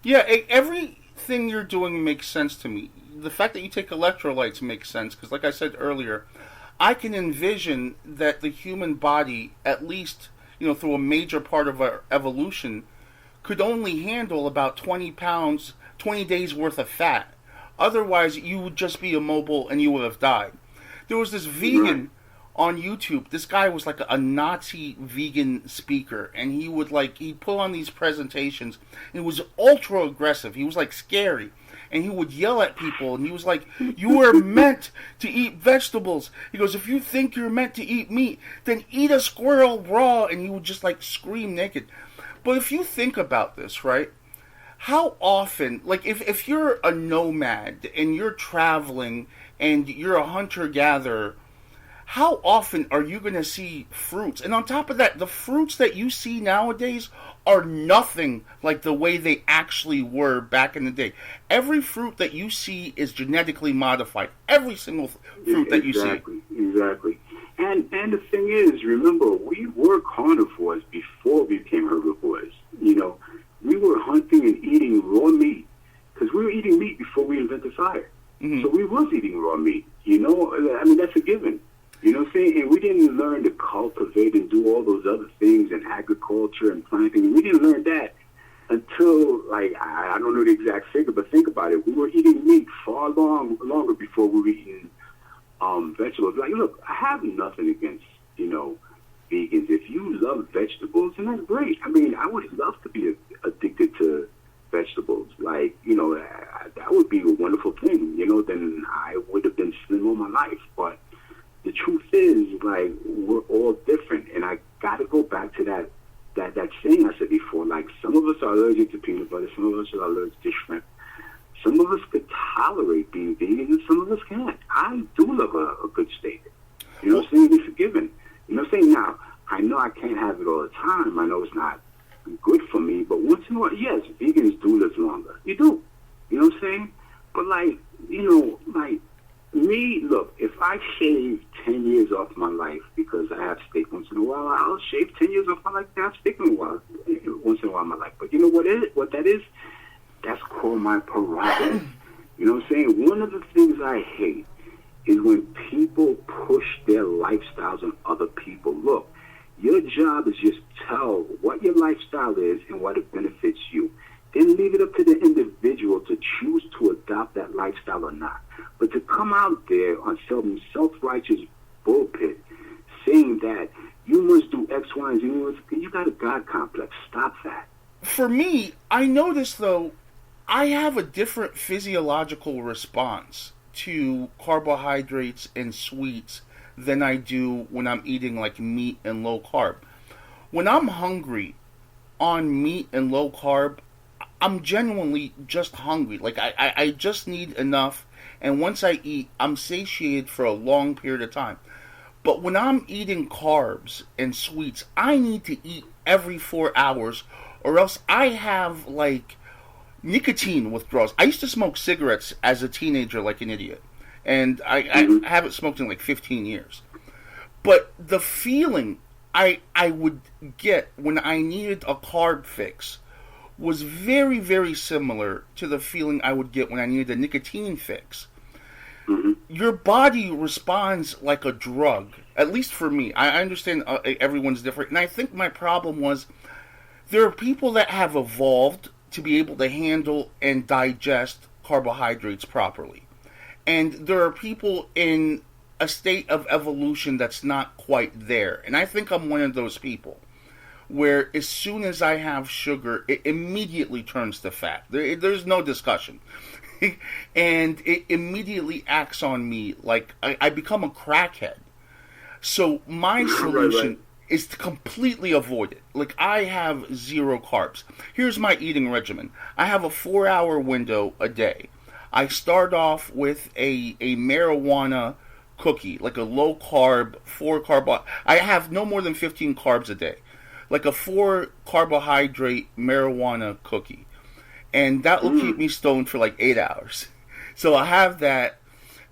Yeah, everything you're doing makes sense to me. The fact that you take electrolytes makes sense, because like I said earlier, I can envision that the human body, at least, through a major part of our evolution, could only handle about 20 pounds, 20 days worth of fat. Otherwise, you would just be immobile and you would have died. There was this vegan on YouTube. This guy was like a Nazi vegan speaker, and he'd put on these presentations, and it was ultra aggressive. He was like scary, and he would yell at people, and he was like, "You were meant to eat vegetables." He goes, "If you think you're meant to eat meat, then eat a squirrel raw," and he would just like scream naked. But if you think about this, right? How often, like if you're a nomad and you're traveling and you're a hunter-gatherer, how often are you going to see fruits? And on top of that, the fruits that you see nowadays are nothing like the way they actually were back in the day. Every fruit that you see is genetically modified. Every single fruit that you see. Exactly. And the thing is, remember, we were carnivores before we became herbivores. We were hunting and eating raw meat because we were eating meat before we invented fire. Mm-hmm. So we was eating raw meat. I mean, that's a given. You know what I'm saying? And we didn't learn to cultivate and do all those other things in agriculture and planting. We didn't learn that until, like, I don't know the exact figure, but think about it. We were eating meat far longer before we were eating vegetables. Like, look, I have nothing against, vegans. If you love vegetables, then that's great. I mean, I would love to be addicted to vegetables. Like, that would be a wonderful thing. Then I would have been slim all my life. But the truth is, like, we're all different. And I got to go back to that saying I said before. Like, some of us are allergic to peanut butter. Some of us are allergic to shrimp. Some of us could tolerate being vegan, and some of us can't. I do love a good steak. You know what I'm saying? Be forgiven. You know what I'm saying? Now, I know I can't have it all the time. I know it's not good for me, but once in a while, yes, vegans do live longer. You do. You know what I'm saying? But, like, like, me, look, if I shave 10 years off my life because I have steak once in a while, I'll shave 10 years off my life to have steak once in a while in my life. But you know what that is? That's called my prerogative. You know what I'm saying? One of the things I hate is when people push their lifestyles on other people. Look, your job is just tell what your lifestyle is and what it benefits you. Then leave it up to the individual to choose to adopt that lifestyle or not. But to come out there on some self-righteous bullshit saying that you must do X, Y, and Z, you got a God complex. Stop that. For me, I notice, though, I have a different physiological response to carbohydrates and sweets than I do when I'm eating like meat and low carb. When I'm hungry on meat and low carb, I'm genuinely just hungry. Like I just need enough, and once I eat, I'm satiated for a long period of time. But when I'm eating carbs and sweets, I need to eat every 4 hours, or else I have like nicotine withdrawals. I used to smoke cigarettes as a teenager like an idiot, and I haven't smoked in like 15 years. But the feeling I would get when I needed a carb fix was very, very similar to the feeling I would get when I needed a nicotine fix. Your body responds like a drug, at least for me. I understand everyone's different, and I think my problem was there are people that have evolved to be able to handle and digest carbohydrates properly. And there are people in a state of evolution that's not quite there. And I think I'm one of those people where as soon as I have sugar, it immediately turns to fat. There's no discussion. And it immediately acts on me like I become a crackhead. So my solution is to completely avoid it. Like, I have 0 carbs. Here's my eating regimen. I have a 4-hour window a day. I start off with a marijuana cookie, like a low carb, 4 carb. I have no more than 15 carbs a day. Like a 4 carbohydrate marijuana cookie. And that will keep me stoned for like 8 hours. So I have that.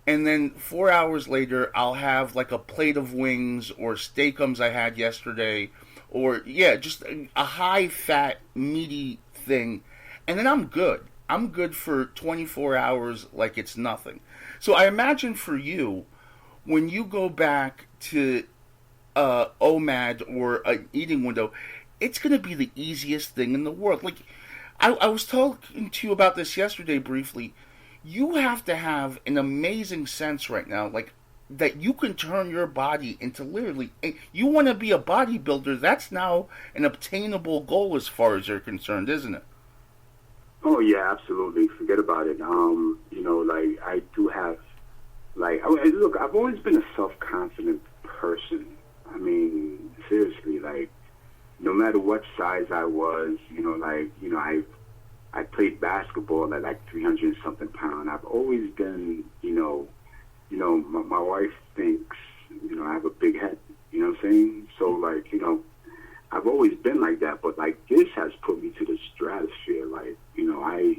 And then 4 hours later, I'll have like a plate of wings or steakums I had yesterday. Or, just a high-fat, meaty thing. And then I'm good. I'm good for 24 hours like it's nothing. So I imagine for you, when you go back to OMAD or an eating window, it's going to be the easiest thing in the world. Like, I was talking to you about this yesterday briefly. You have to have an amazing sense right now, like, that you can turn your body into literally, you want to be a bodybuilder, that's now an obtainable goal as far as you're concerned, isn't it? Oh, yeah, absolutely. Forget about it. Like, I do have, like, look, I've always been a self-confident person. I mean, seriously, like, no matter what size I was, I played basketball at like 300 and something pounds. I've always been, my wife thinks, I have a big head, you know what I'm saying? So, like, I've always been like that, but like this has put me to the stratosphere. Like, I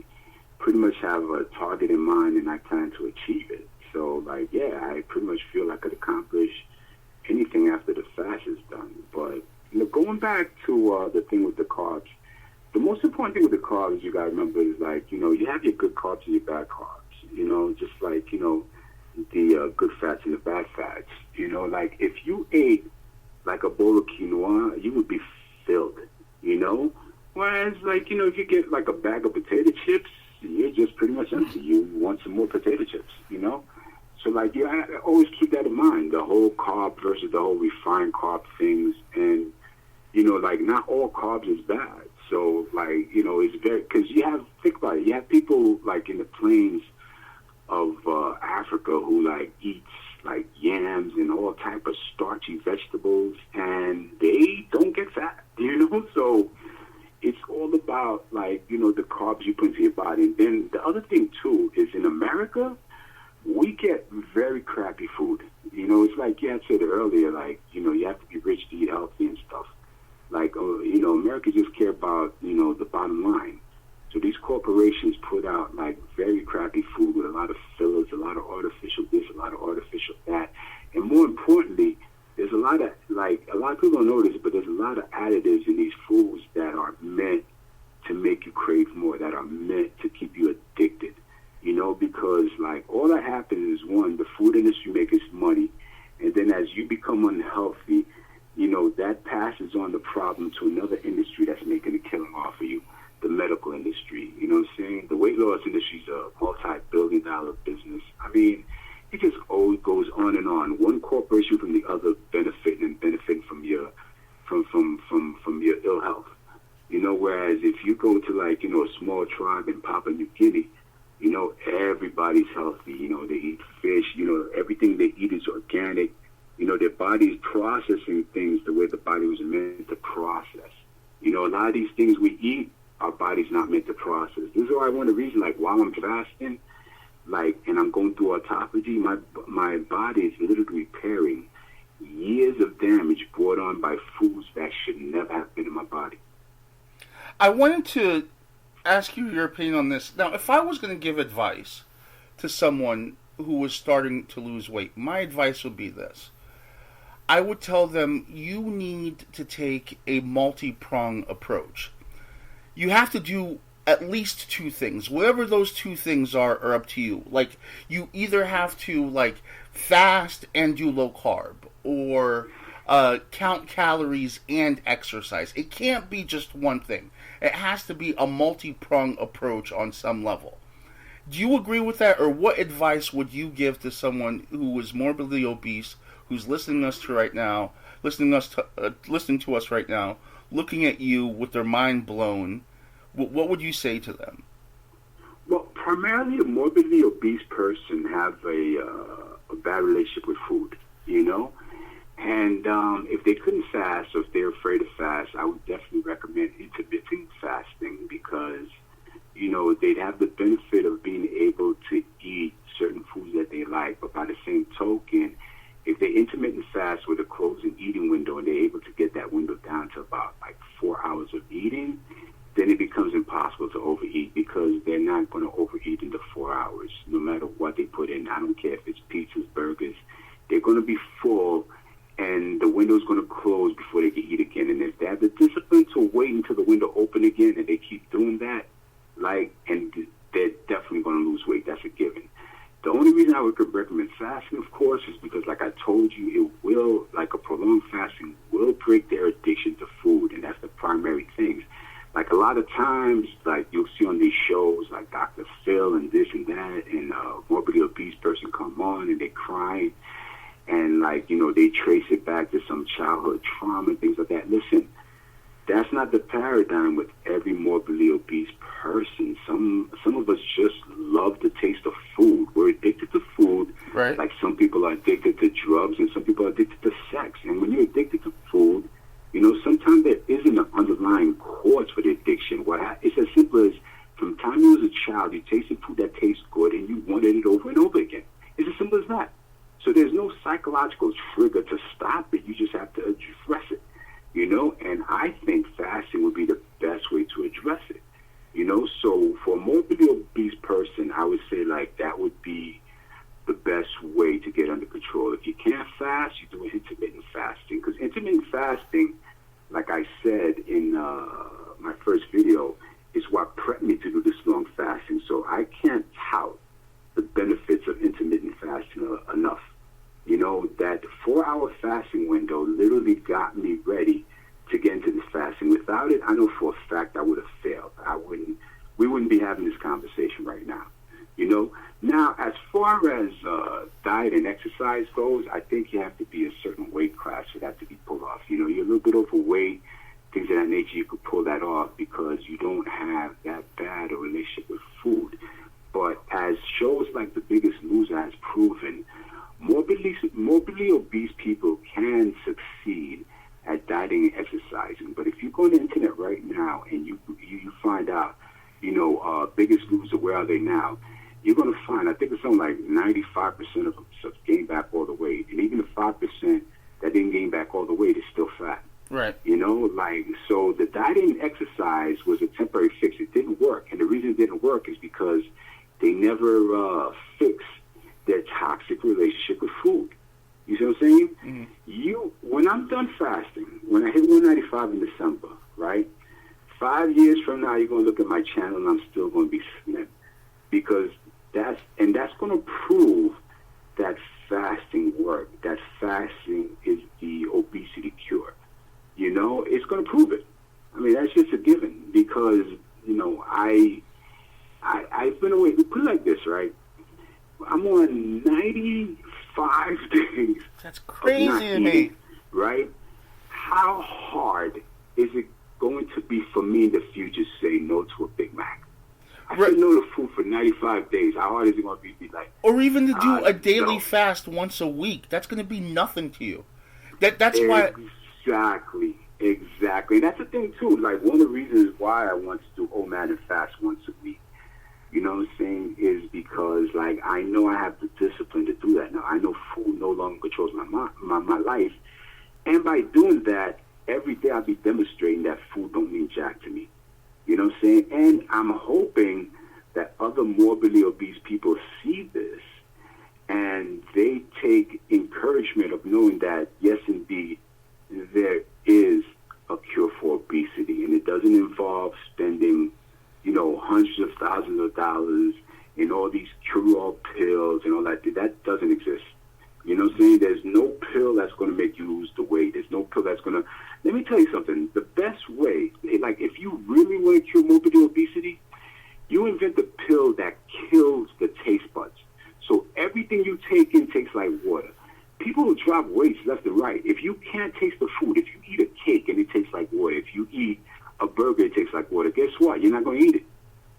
pretty much have a target in mind and I plan to achieve it. So, like, yeah, I pretty much feel I could accomplish anything after the fast is done. But, going back to the thing with the carbs, the most important thing with the carbs you got to remember is, like, you have your good carbs and your bad carbs, just like, the good fats and the bad fats. Like, if you ate like a bowl of quinoa, you would be filled, Whereas, like, if you get like a bag of potato chips, you're just pretty much empty. You want some more potato chips, So, like, I always keep that in mind, the whole carb versus the whole refined carb things. And, like, not all carbs is bad. So, like, it's very, because think about it, you have people, like, in the plains of Africa who, like, eats, like, yams and all type of starchy vegetables, and they don't get fat, So it's all about, like, the carbs you put into your body. And then the other thing, too, is in America, we get very crappy food. It's like you had said earlier, like, you have to be rich to eat healthy and stuff. Like, America just care about, the bottom line. So these corporations put out, like, very crappy food with a lot of fillers, a lot of artificial this, a lot of artificial that. And more importantly, there's a lot of people don't know this, but there's a lot of additives in these foods that are meant to make you crave more, that are meant to keep you addicted. Because, like, all that happens is, one, the food industry makes money, and then as you become unhealthy, that passes on the problem to another industry that's making a killing off of you, the medical industry. You know what I'm saying? The weight loss industry is a multi-billion-dollar business. I mean, it just always goes on and on. One corporation from the other benefiting from your from your ill health. Whereas if you go to, like, a small tribe in Papua New Guinea, everybody's healthy. They eat fish. Everything they eat is organic. Their body's processing things the way the body was meant to process. A lot of these things we eat, our body's not meant to process. This is why one of the reasons, like, while I'm fasting, like, and I'm going through autophagy, my body is literally repairing years of damage brought on by foods that should never have been in my body. I wanted to ask you your opinion on this. Now, if I was going to give advice to someone who was starting to lose weight, my advice would be this. I would tell them you need to take a multi-prong approach. You have to do at least two things. Whatever those two things are up to you. Like, you either have to, like, fast and do low carb, or count calories and exercise. It can't be just one thing. It has to be a multi-prong approach on some level. Do you agree with that, or what advice would you give to someone who is morbidly obese, who's listening to us right now, listening to us right now, looking at you with their mind blown? What would you say to them? Well, primarily a morbidly obese person have a bad relationship with food, And if they couldn't fast, or if they're afraid to fast, I would definitely recommend intermittent fasting, because, they'd have the benefit of being able to eat certain foods that they like. But by the same token, if they intermittent fast with a closing eating window and they're able to get that window down to about, like, 4 hours of eating, then it becomes impossible to overeat, because they're not going to overeat in the 4 hours, no matter what they put in. I don't care if it's pizzas, burgers. They're going to be full, and the window's going to close before they can eat again. And if they have the discipline to wait until the window open again, and they keep doing that, and they're definitely going to lose weight. That's a given. The only reason I would recommend fasting, of course, is because, like I told you, it will, like, a prolonged fasting will break their addiction to food, and that's the primary things. Like, a lot of times, like, you'll see on these shows, like Dr. Phil and this and that, and a morbidly obese person come on and they cry, and, like, they trace it back to some childhood trauma and things like that. Listen, that's not the paradigm with every morbidly obese person. Some of us just love the taste of food. We're addicted to food. Right. Like, some people are addicted to drugs, and some people are addicted to sex. And when you're addicted to food, sometimes there isn't an underlying cause for the addiction. It's as simple as, from the time you was a child, you tasted food that tastes good, and you wanted it over and over again. It's as simple as that. So there's no psychological trigger to stop it. You just have to address it, And I think fasting would be the best way to address it, So for a morbidly obese person, I would say, like, that would be the best way to get under control. If you can't fast, you do intermittent fasting, because intermittent fasting, like I said in my first video, is what prepped me to do this long fasting. So I can't tout the benefits of intermittent fasting enough. That 4-hour fasting window literally got me ready to get into this fasting. Without it, I know for a fact I would have failed. We wouldn't be having this conversation right now. Now, as far as diet and exercise goes, I think you have to be a certain weight class for that to be pulled off. You're a little bit overweight, things of that nature you could pull that off because you don't have that bad a relationship with food. But as shows like The Biggest Loser has proven, morbidly obese people can succeed at dieting and exercising. But if you go on the internet right now and you find out, Biggest Loser, where are they now? You're going to find, I think it's something like 95% of them gained back all the weight. And even the 5% that didn't gain back all the weight is still fat. Right. So the dieting and exercise was a temporary fix. It didn't work. And the reason it didn't work is because they never fixed their toxic relationship with food. You see what I'm saying? Mm-hmm. When I'm done fasting, when I hit 195 in December, right? 5 years from now, you're going to look at my channel and I'm still going to be slim. Because that's going to prove that fasting worked. That fasting is the obesity cure. It's going to prove it. I mean, that's just a given because, I've been away. Put it like this, right? I'm on 95 days. That's crazy to me. Right? How hard is it going to be for me in the future to say no to a Big Mac? I said no to food for 95 days. How hard is it going to be like? Or even to do a daily fast once a week. That's going to be nothing to you. That's why. Exactly. And that's the thing, too. Like, one of the reasons why I want to do OMAD and fast once a week, you know what I'm saying, is because, like, I know I have the discipline to do that now. I know food no longer controls my life. And by doing that, every day I'll be demonstrating that food don't mean jack to me. You know what I'm saying? And I'm hoping that other morbidly obese people see this and they take encouragement of knowing that, yes, indeed, there is a cure for obesity. And it doesn't involve spending, hundreds of thousands of dollars in all these cure-all pills and all that. That doesn't exist. You know what I'm saying? There's no pill that's going to make you lose the weight. There's no pill that's going to... Let me tell you something. The best way, like if you really want to cure morbid obesity, you invent the pill that kills the taste buds. So everything you take in tastes like water. People will drop weights left and right. If you can't taste the food, if you eat a cake and it tastes like water, if you eat a burger, it tastes like water, guess what? You're not going to eat it.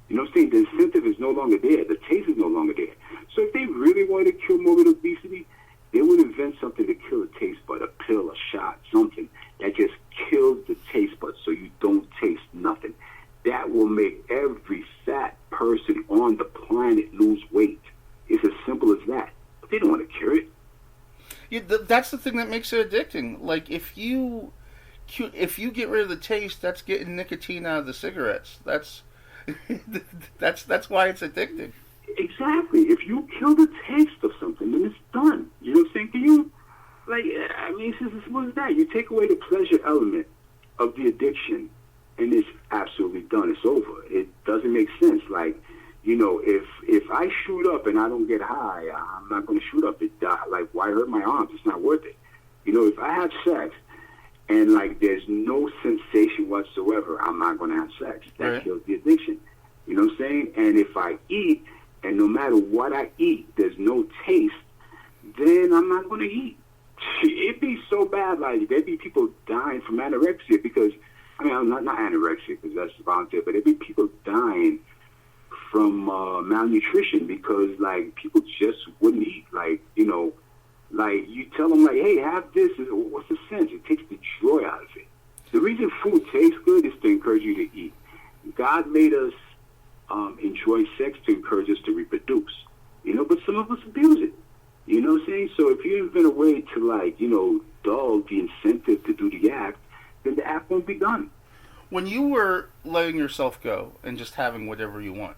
You know what I'm saying? The incentive is no longer there. The taste is no longer there. So if they really wanted to cure morbid obesity, they would invent something to kill the taste bud, a pill, a shot, something that just kills the taste bud so you don't taste nothing. That will make every fat person on the planet lose weight. It's as simple as that. But they don't want to cure it. Yeah, that's the thing that makes it addicting. Like, if you get rid of the taste, that's getting nicotine out of the cigarettes. That's why it's addicting. Exactly. If you kill the taste of something, then it's done. You know what I'm saying to you? Like, I mean, it's as simple as that. You take away the pleasure element of the addiction, and it's absolutely done. It's over. It doesn't make sense. Like, if I shoot up and I don't get high, I'm not going to shoot up. Like, why hurt my arms? It's not worth it. If I have sex and, like, there's no sensation whatsoever, I'm not going to have sex. That kills the addiction. You know what I'm saying? And if I eat, and no matter what I eat, there's no taste, then I'm not going to eat. It'd be so bad, like, there'd be people dying from anorexia because, I mean, I'm not anorexia because that's volunteer, but there'd be people dying from malnutrition because, like, people just wouldn't eat. Like, like, you tell them, like, hey, have this. What's the sense? It takes the joy out of it. The reason food tastes good is to encourage you to eat. God made us enjoy sex to encourage us to reproduce, but some of us abuse it, you know what I'm saying? So if you invent a way to, like, dull the incentive to do the act, then the act won't be done. When you were letting yourself go and just having whatever you want,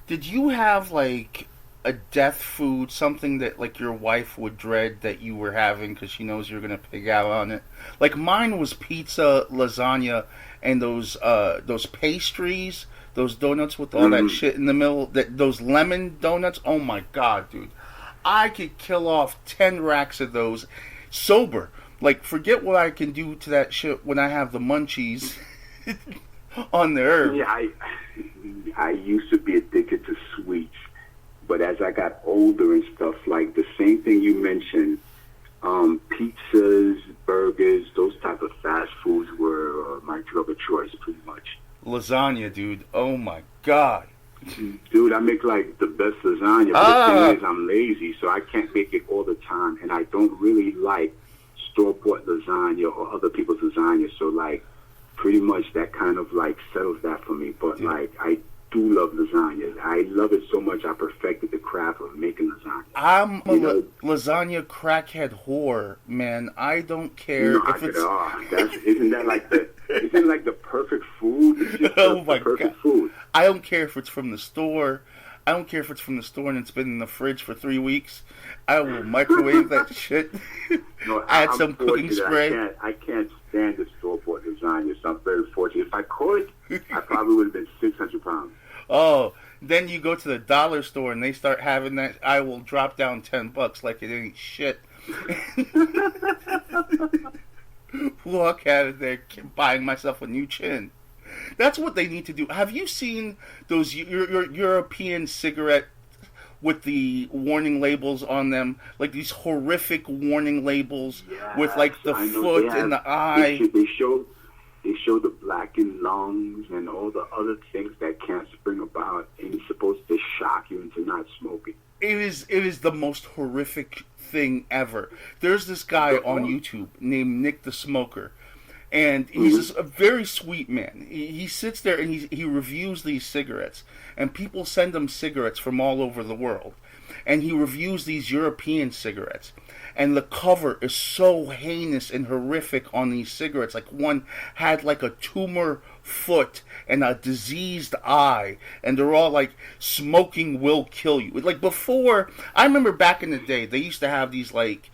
did you have, like, a death food, something that, like, your wife would dread that you were having because she knows you're going to pig out on it? Like, mine was pizza, lasagna, and those pastries, those donuts with all that shit in the middle, those lemon donuts. Oh my god, dude. I could kill off 10 racks of those sober. Like, forget what I can do to that shit when I have the munchies on the herb. Yeah, I used to be addicted to sweets, but as I got older and stuff, like the same thing you mentioned, pizzas, burgers, those type of fast foods were my drug of choice. lasagna, dude. Oh my god. Dude, I make like the best lasagna, but the thing is, I'm lazy, so I can't make it all the time, and I don't really like store-bought lasagna or other people's lasagna, so like, pretty much that kind of like settles that for me. But like, I do love lasagna. I love it so much I perfected the craft of making lasagna. I'm a lasagna crackhead whore, man. I don't care if it's. Isn't that like the perfect food? It's just oh my perfect god! Food. I don't care if it's from the store. I don't care if it's from the store and it's been in the fridge for 3 weeks. I will microwave that shit. No, Add some cooking spray. I can't stand the store-bought lasagna, so I'm very fortunate. If I could, I probably would have been 600 pounds. Oh, then you go to the dollar store and they start having that. I will drop down $10 like it ain't shit. Walk out of there buying myself a new chin. That's what they need to do. Have you seen those European cigarettes with the warning labels on them? Like these horrific warning labels with like the foot and the eye. They show the blackened lungs and all the other things that cancer bring about, and it's supposed to shock you into not smoking. It is the most horrific thing ever. There's this guy on YouTube named Nick the Smoker, and he's a very sweet man. He sits there and he reviews these cigarettes, and people send him cigarettes from all over the world, and he reviews these European cigarettes. And the cover is so heinous and horrific on these cigarettes. Like one had like a tumor foot and a diseased eye. And they're all like, smoking will kill you. Like before, I remember back in the day, they used to have these like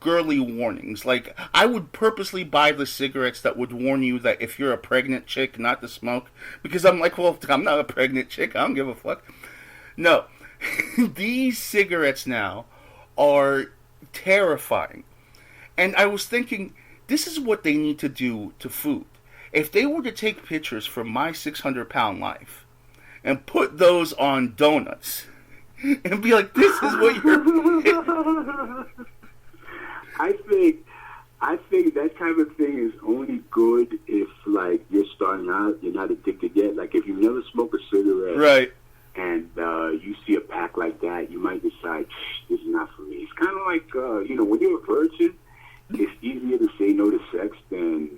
girly warnings. Like I would purposely buy the cigarettes that would warn you that if you're a pregnant chick, not to smoke. Because I'm like, well, I'm not a pregnant chick. I don't give a fuck. No. These cigarettes now are terrifying. And I was thinking, this is what they need to do to food. If they were to take pictures from my 600-pound life and put those on donuts and be like, this is what you're... I think that kind of thing is only good if, like, you're starting out, you're not addicted yet. Like, if you never smoke a cigarette, right, and you see a pack like that, you might decide, this is not for me. It's kind of like, when you're a virgin, it's easier to say no to sex than,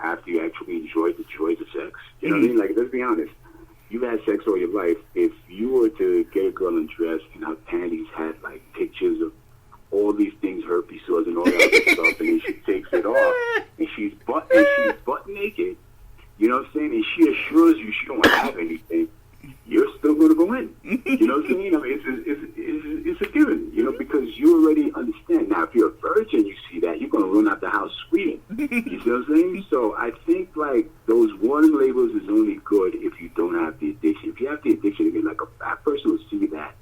after you actually enjoy the joys of sex. You know what I mean? Like, let's be honest. You've had sex all your life. If you were to get a girl undressed and her panties had, like, pictures of all these things, herpes sores and all that other stuff, and then she takes it off, and she's butt naked, you know what I'm saying? And she assures you she don't have anything. You're still going to go in. You know what I'm saying? I mean, it's a given, because you already understand. Now, if you're a virgin, you see that, you're going to run out the house screaming. You see what I'm saying? So I think, like, those warning labels is only good if you don't have the addiction. If you have the addiction, again, like a fat person will see that.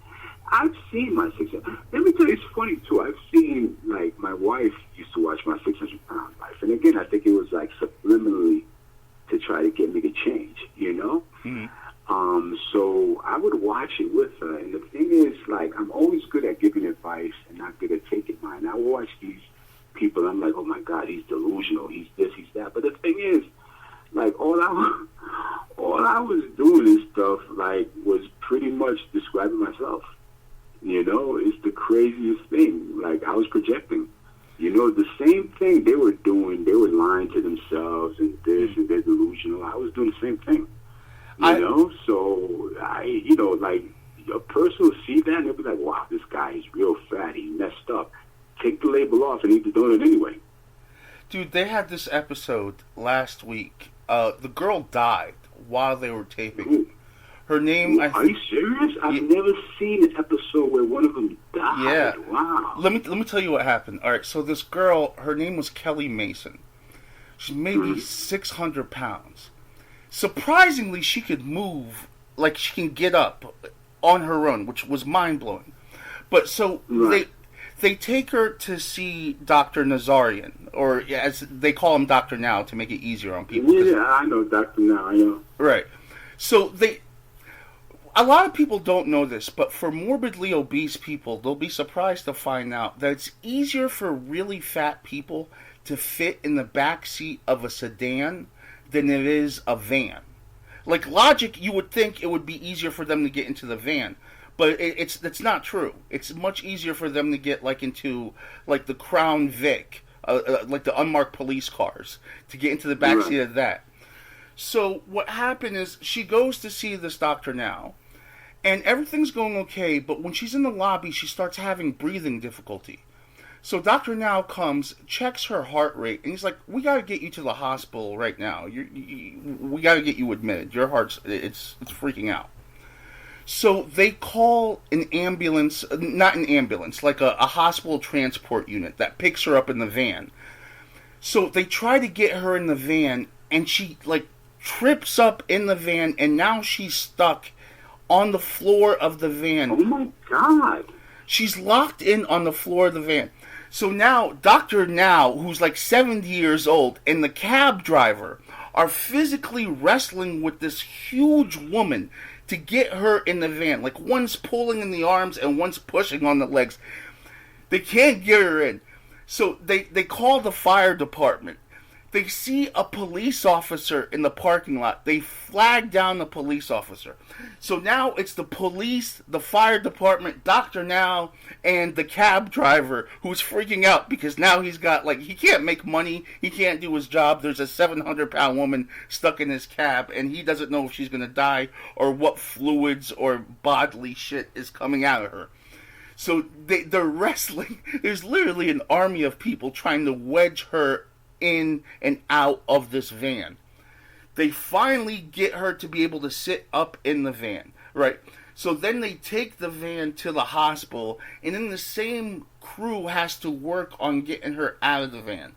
I've seen my 600. Let me tell you, it's funny, too. I've seen, like, my wife used to watch my 600-pound life. And, again, I think it was, like, subliminally to try to get me to change, Mm-hmm. So I would watch it with her, and the thing is, like, I'm always good at giving advice and not good at taking mine. I watch these people, I'm like, oh my God, he's delusional, he's this, he's that. But the thing is, like, all I was doing and stuff, like, was pretty much describing myself. It's the craziest thing. Like, I was projecting. The same thing they were doing, they were lying to themselves and this and they're delusional. I was doing the same thing. So like, a person will see that and they'll be like, wow, this guy is real fat, he messed up. Take the label off and eat the donut anyway. Dude, they had this episode last week. The girl died while they were taping. Ooh. Her name... Are you serious? I've never seen an episode where one of them died. Yeah. Wow. Let me tell you what happened. All right, so this girl, her name was Kelly Mason. She's maybe 600 pounds. Surprisingly, she could move, like she can get up on her own, which was mind-blowing. But so they take her to see Dr. Nazarian, or as they call him Dr. Now to make it easier on people. Yeah, I know Dr. Now, I know. Right. So a lot of people don't know this, but for morbidly obese people, they'll be surprised to find out that it's easier for really fat people to fit in the back seat of a sedan than it is a van. Like logic, you would think it would be easier for them to get into the van, but that's not true. It's much easier for them to get like into like the Crown Vic, like the unmarked police cars, to get into the backseat of that. So what happened is she goes to see this doctor now, and everything's going okay. But when she's in the lobby, she starts having breathing difficulty. So Dr. Now comes, checks her heart rate, and he's like, "We got to get you to the hospital right now. We got to get you admitted. Your heart's it's freaking out." So they call an ambulance, not an ambulance, like a hospital transport unit that picks her up in the van. So they try to get her in the van, and she like trips up in the van, and now she's stuck on the floor of the van. Oh my God. She's locked in on the floor of the van. So now, Dr. Now, who's like 70 years old, and the cab driver are physically wrestling with this huge woman to get her in the van. Like, one's pulling in the arms and one's pushing on the legs. They can't get her in. So they call the fire department. They see a police officer in the parking lot. They flag down the police officer. So now it's the police, the fire department, Dr. Now, and the cab driver who's freaking out because now he's got, like, he can't make money. He can't do his job. There's a 700-pound woman stuck in his cab, and he doesn't know if she's going to die or what fluids or bodily shit is coming out of her. So they're wrestling. There's literally an army of people trying to wedge her in and out of this van. They finally get her to be able to sit up in the van, right? So then they take the van to the hospital, and then the same crew has to work on getting her out of the van.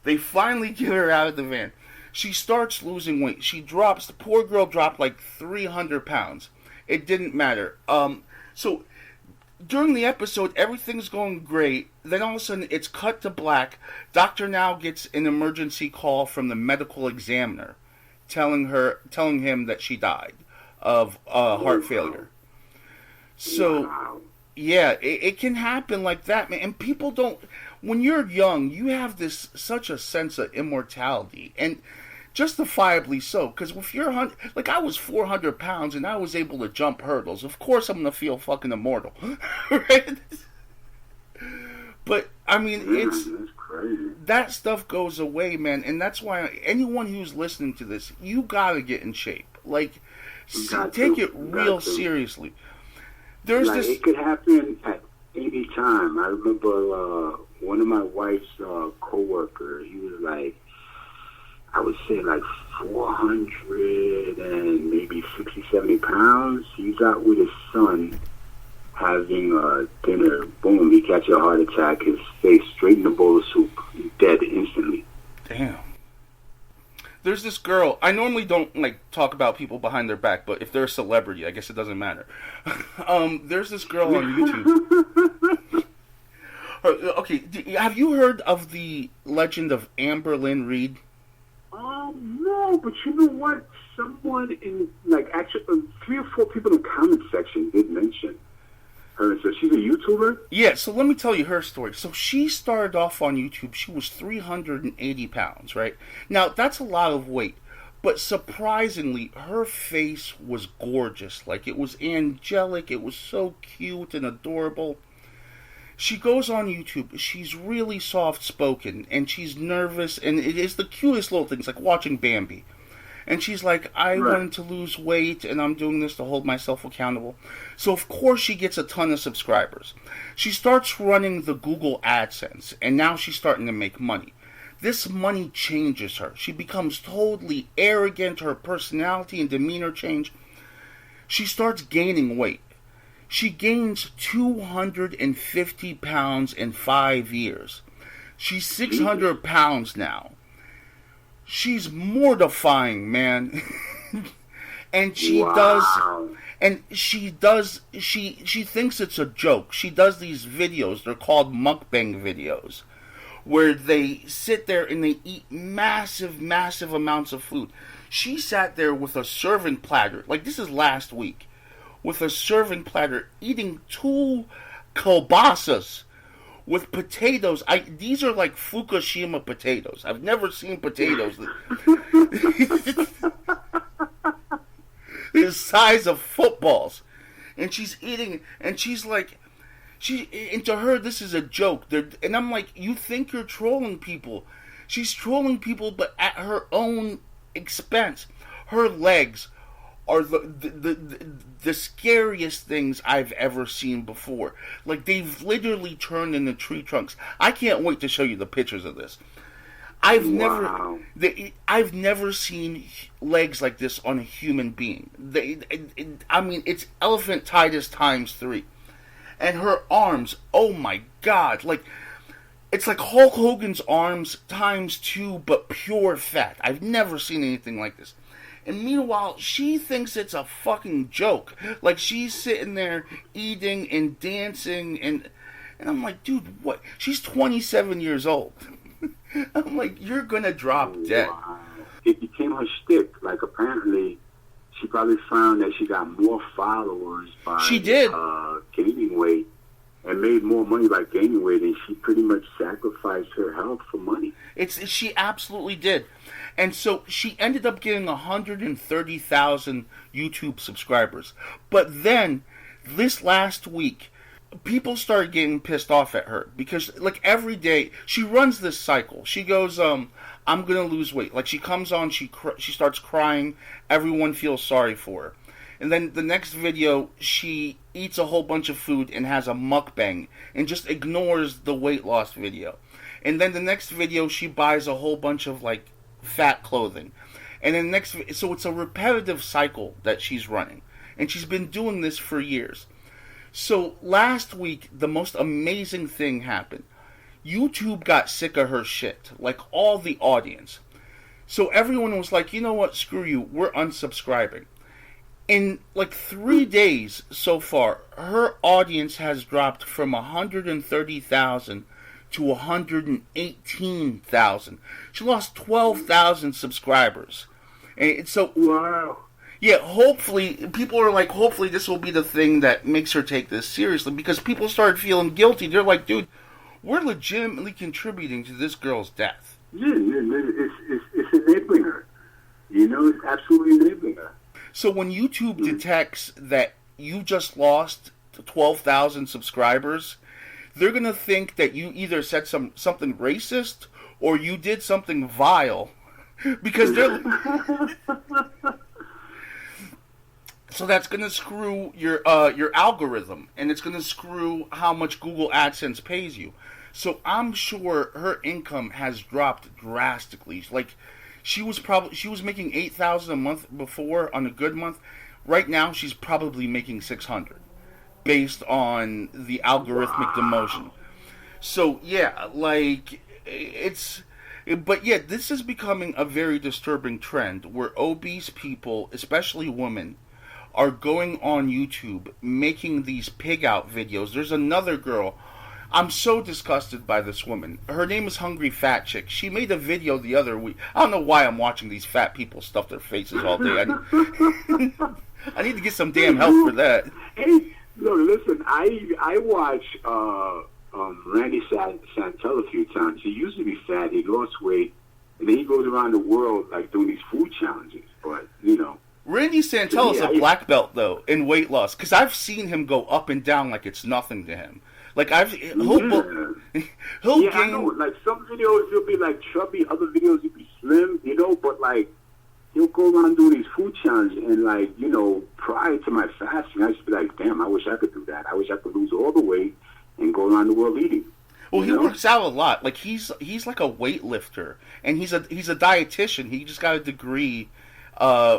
They finally get her out of the van. She starts losing weight. She drops, the poor girl dropped like 300 pounds. It didn't matter. So during the episode, everything's going great. Then all of a sudden, it's cut to black. Dr. Now gets an emergency call from the medical examiner, telling him that she died of heart failure. So, yeah, it can happen like that, man. And people don't. When you're young, you have such a sense of immortality, and justifiably so. Because if you're like I was 400 pounds and I was able to jump hurdles, of course I'm gonna feel fucking immortal, right? But I mean, it's crazy. That stuff goes away, man, and that's why anyone who's listening to this, you gotta get in shape. Like, take it real seriously. There's like, it could happen at any time. I remember one of my wife's coworkers. He was like, I would say like 400 and maybe 60, 70 pounds. He's out with his son having dinner. Boom, he catches a heart attack. His face straight in a bowl of soup. He's dead instantly. Damn. There's this girl. I normally don't like talk about people behind their back, but if they're a celebrity, I guess it doesn't matter. There's this girl on YouTube. Okay, have you heard of the legend of Amber Lynn Reed? No, but you know what? Someone in, like, actually, 3 or 4 people in the comment section did mention her. So she's a YouTuber? Yeah, so let me tell you her story. So she started off on YouTube. She was 380 pounds, right? Now, that's a lot of weight. But surprisingly, her face was gorgeous. Like, it was angelic. It was so cute and adorable. She goes on YouTube. She's really soft-spoken, and she's nervous, and it is the cutest little things, like watching Bambi. And she's like, I wanted to lose weight, and I'm doing this to hold myself accountable. So, of course, she gets a ton of subscribers. She starts running the Google AdSense, and now she's starting to make money. This money changes her. She becomes totally arrogant. Her personality and demeanor change. She starts gaining weight. She gains 250 pounds in 5 years. She's 600 pounds now. She's mortifying, man. And she she thinks it's a joke. She does these videos. They're called mukbang videos, where they sit there and they eat massive, massive amounts of food. She sat there with a serving platter. Like, this is last week. With a serving platter, eating 2 kielbasas with potatoes. These are like Fukushima potatoes. I've never seen potatoes. the size of footballs, and she's eating, and she's like, and to her this is a joke. And I'm like, you think you're trolling people? She's trolling people, but at her own expense. Her legs are the scariest things I've ever seen before. Like, they've literally turned into tree trunks. I can't wait to show you the pictures of this. I've never seen legs like this on a human being. I mean, it's elephantitis times 3. And her arms, oh my god, like, it's like Hulk Hogan's arms times 2, but pure fat. I've never seen anything like this. And meanwhile, she thinks it's a fucking joke. Like, she's sitting there eating and dancing, and I'm like, dude, what? She's 27 years old. I'm like, you're gonna drop dead. Wow. It became her shtick. Like, apparently, she probably found that she got more followers by she did. Gaining weight, and made more money by gaining weight, and she pretty much sacrificed her health for money. She absolutely did. And so she ended up getting 130,000 YouTube subscribers. But then, this last week, people started getting pissed off at her. Because, like, every day, she runs this cycle. She goes, I'm gonna lose weight. Like, she comes on, she starts crying. Everyone feels sorry for her. And then the next video, she eats a whole bunch of food and has a mukbang. And just ignores the weight loss video. And then the next video, she buys a whole bunch of, like, fat clothing. And then so it's a repetitive cycle that she's running. And she's been doing this for years. So last week, the most amazing thing happened. YouTube got sick of her shit. Like, all the audience. So everyone was like, you know what, screw you, we're unsubscribing. In like 3 days so far, her audience has dropped from 130,000 to 118,000. She lost 12,000 subscribers. And so, wow. Yeah, hopefully, people are like, hopefully this will be the thing that makes her take this seriously, because people started feeling guilty. They're like, dude, we're legitimately contributing to this girl's death. Yeah, it's enabling her. You know, it's absolutely enabling her. So when YouTube detects that you just lost 12,000 subscribers, they're going to think that you either said something racist or you did something vile. Because they're... So that's going to screw your algorithm, and it's going to screw how much Google AdSense pays you. So I'm sure her income has dropped drastically. Like, she was making $8,000 a month before on a good month. Right now, she's probably making $600, based on the algorithmic demotion. So yeah, like, but yeah, this is becoming a very disturbing trend where obese people, especially women, are going on YouTube making these pig out videos. There's another girl. I'm so disgusted by this woman. Her name is Hungry Fat Chick. She made a video the other week. I don't know why I'm watching these fat people stuff their faces all day. I need to get some damn help for that. Hey, no, listen. I watch Randy Santel a few times. He used to be fat. He lost weight, and then he goes around the world like doing these food challenges. But you know. Randy Santel is a black belt, though, in weight loss. Because I've seen him go up and down like it's nothing to him. Like, he'll gain... I know. Like, some videos he'll be, like, chubby. Other videos he'll be slim, you know. But, like, he'll go around doing these food challenges. And, like, you know, prior to my fasting, I used to be like, damn, I wish I could do that. I wish I could lose all the weight and go around the world eating. Well, he works out a lot. Like, he's like a weightlifter. And he's a dietitian. He just got a degree...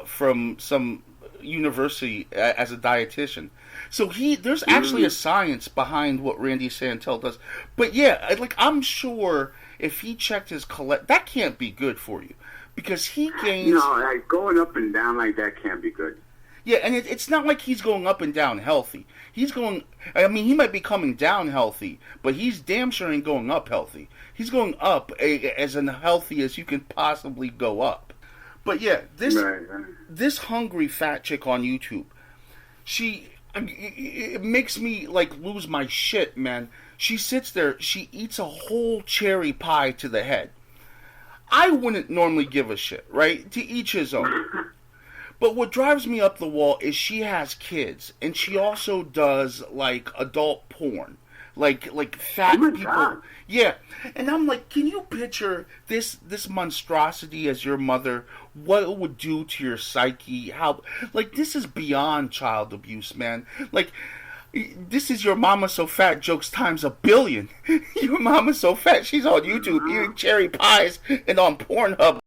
from some university as a dietitian. So there's actually a science behind what Randy Santel does. But yeah, like, I'm sure if he checked his that can't be good for you, because he gains... No, like, going up and down like that can't be good. Yeah, and it's not like he's going up and down healthy. He might be coming down healthy, but he's damn sure ain't going up healthy. He's going up as unhealthy as you can possibly go up. But yeah, this Hungry Fat Chick on YouTube, it makes me, like, lose my shit, man. She sits there, she eats a whole cherry pie to the head. I wouldn't normally give a shit, right? To each his own. But what drives me up the wall is she has kids, and she also does like adult porn, like Oh fat my people. God. Yeah, and I'm like, can you picture this monstrosity as your mother? What it would do to your psyche? How like this is beyond child abuse, man. Like this is your mama so fat jokes times a billion. Your mama's so fat she's on YouTube eating cherry pies and on Pornhub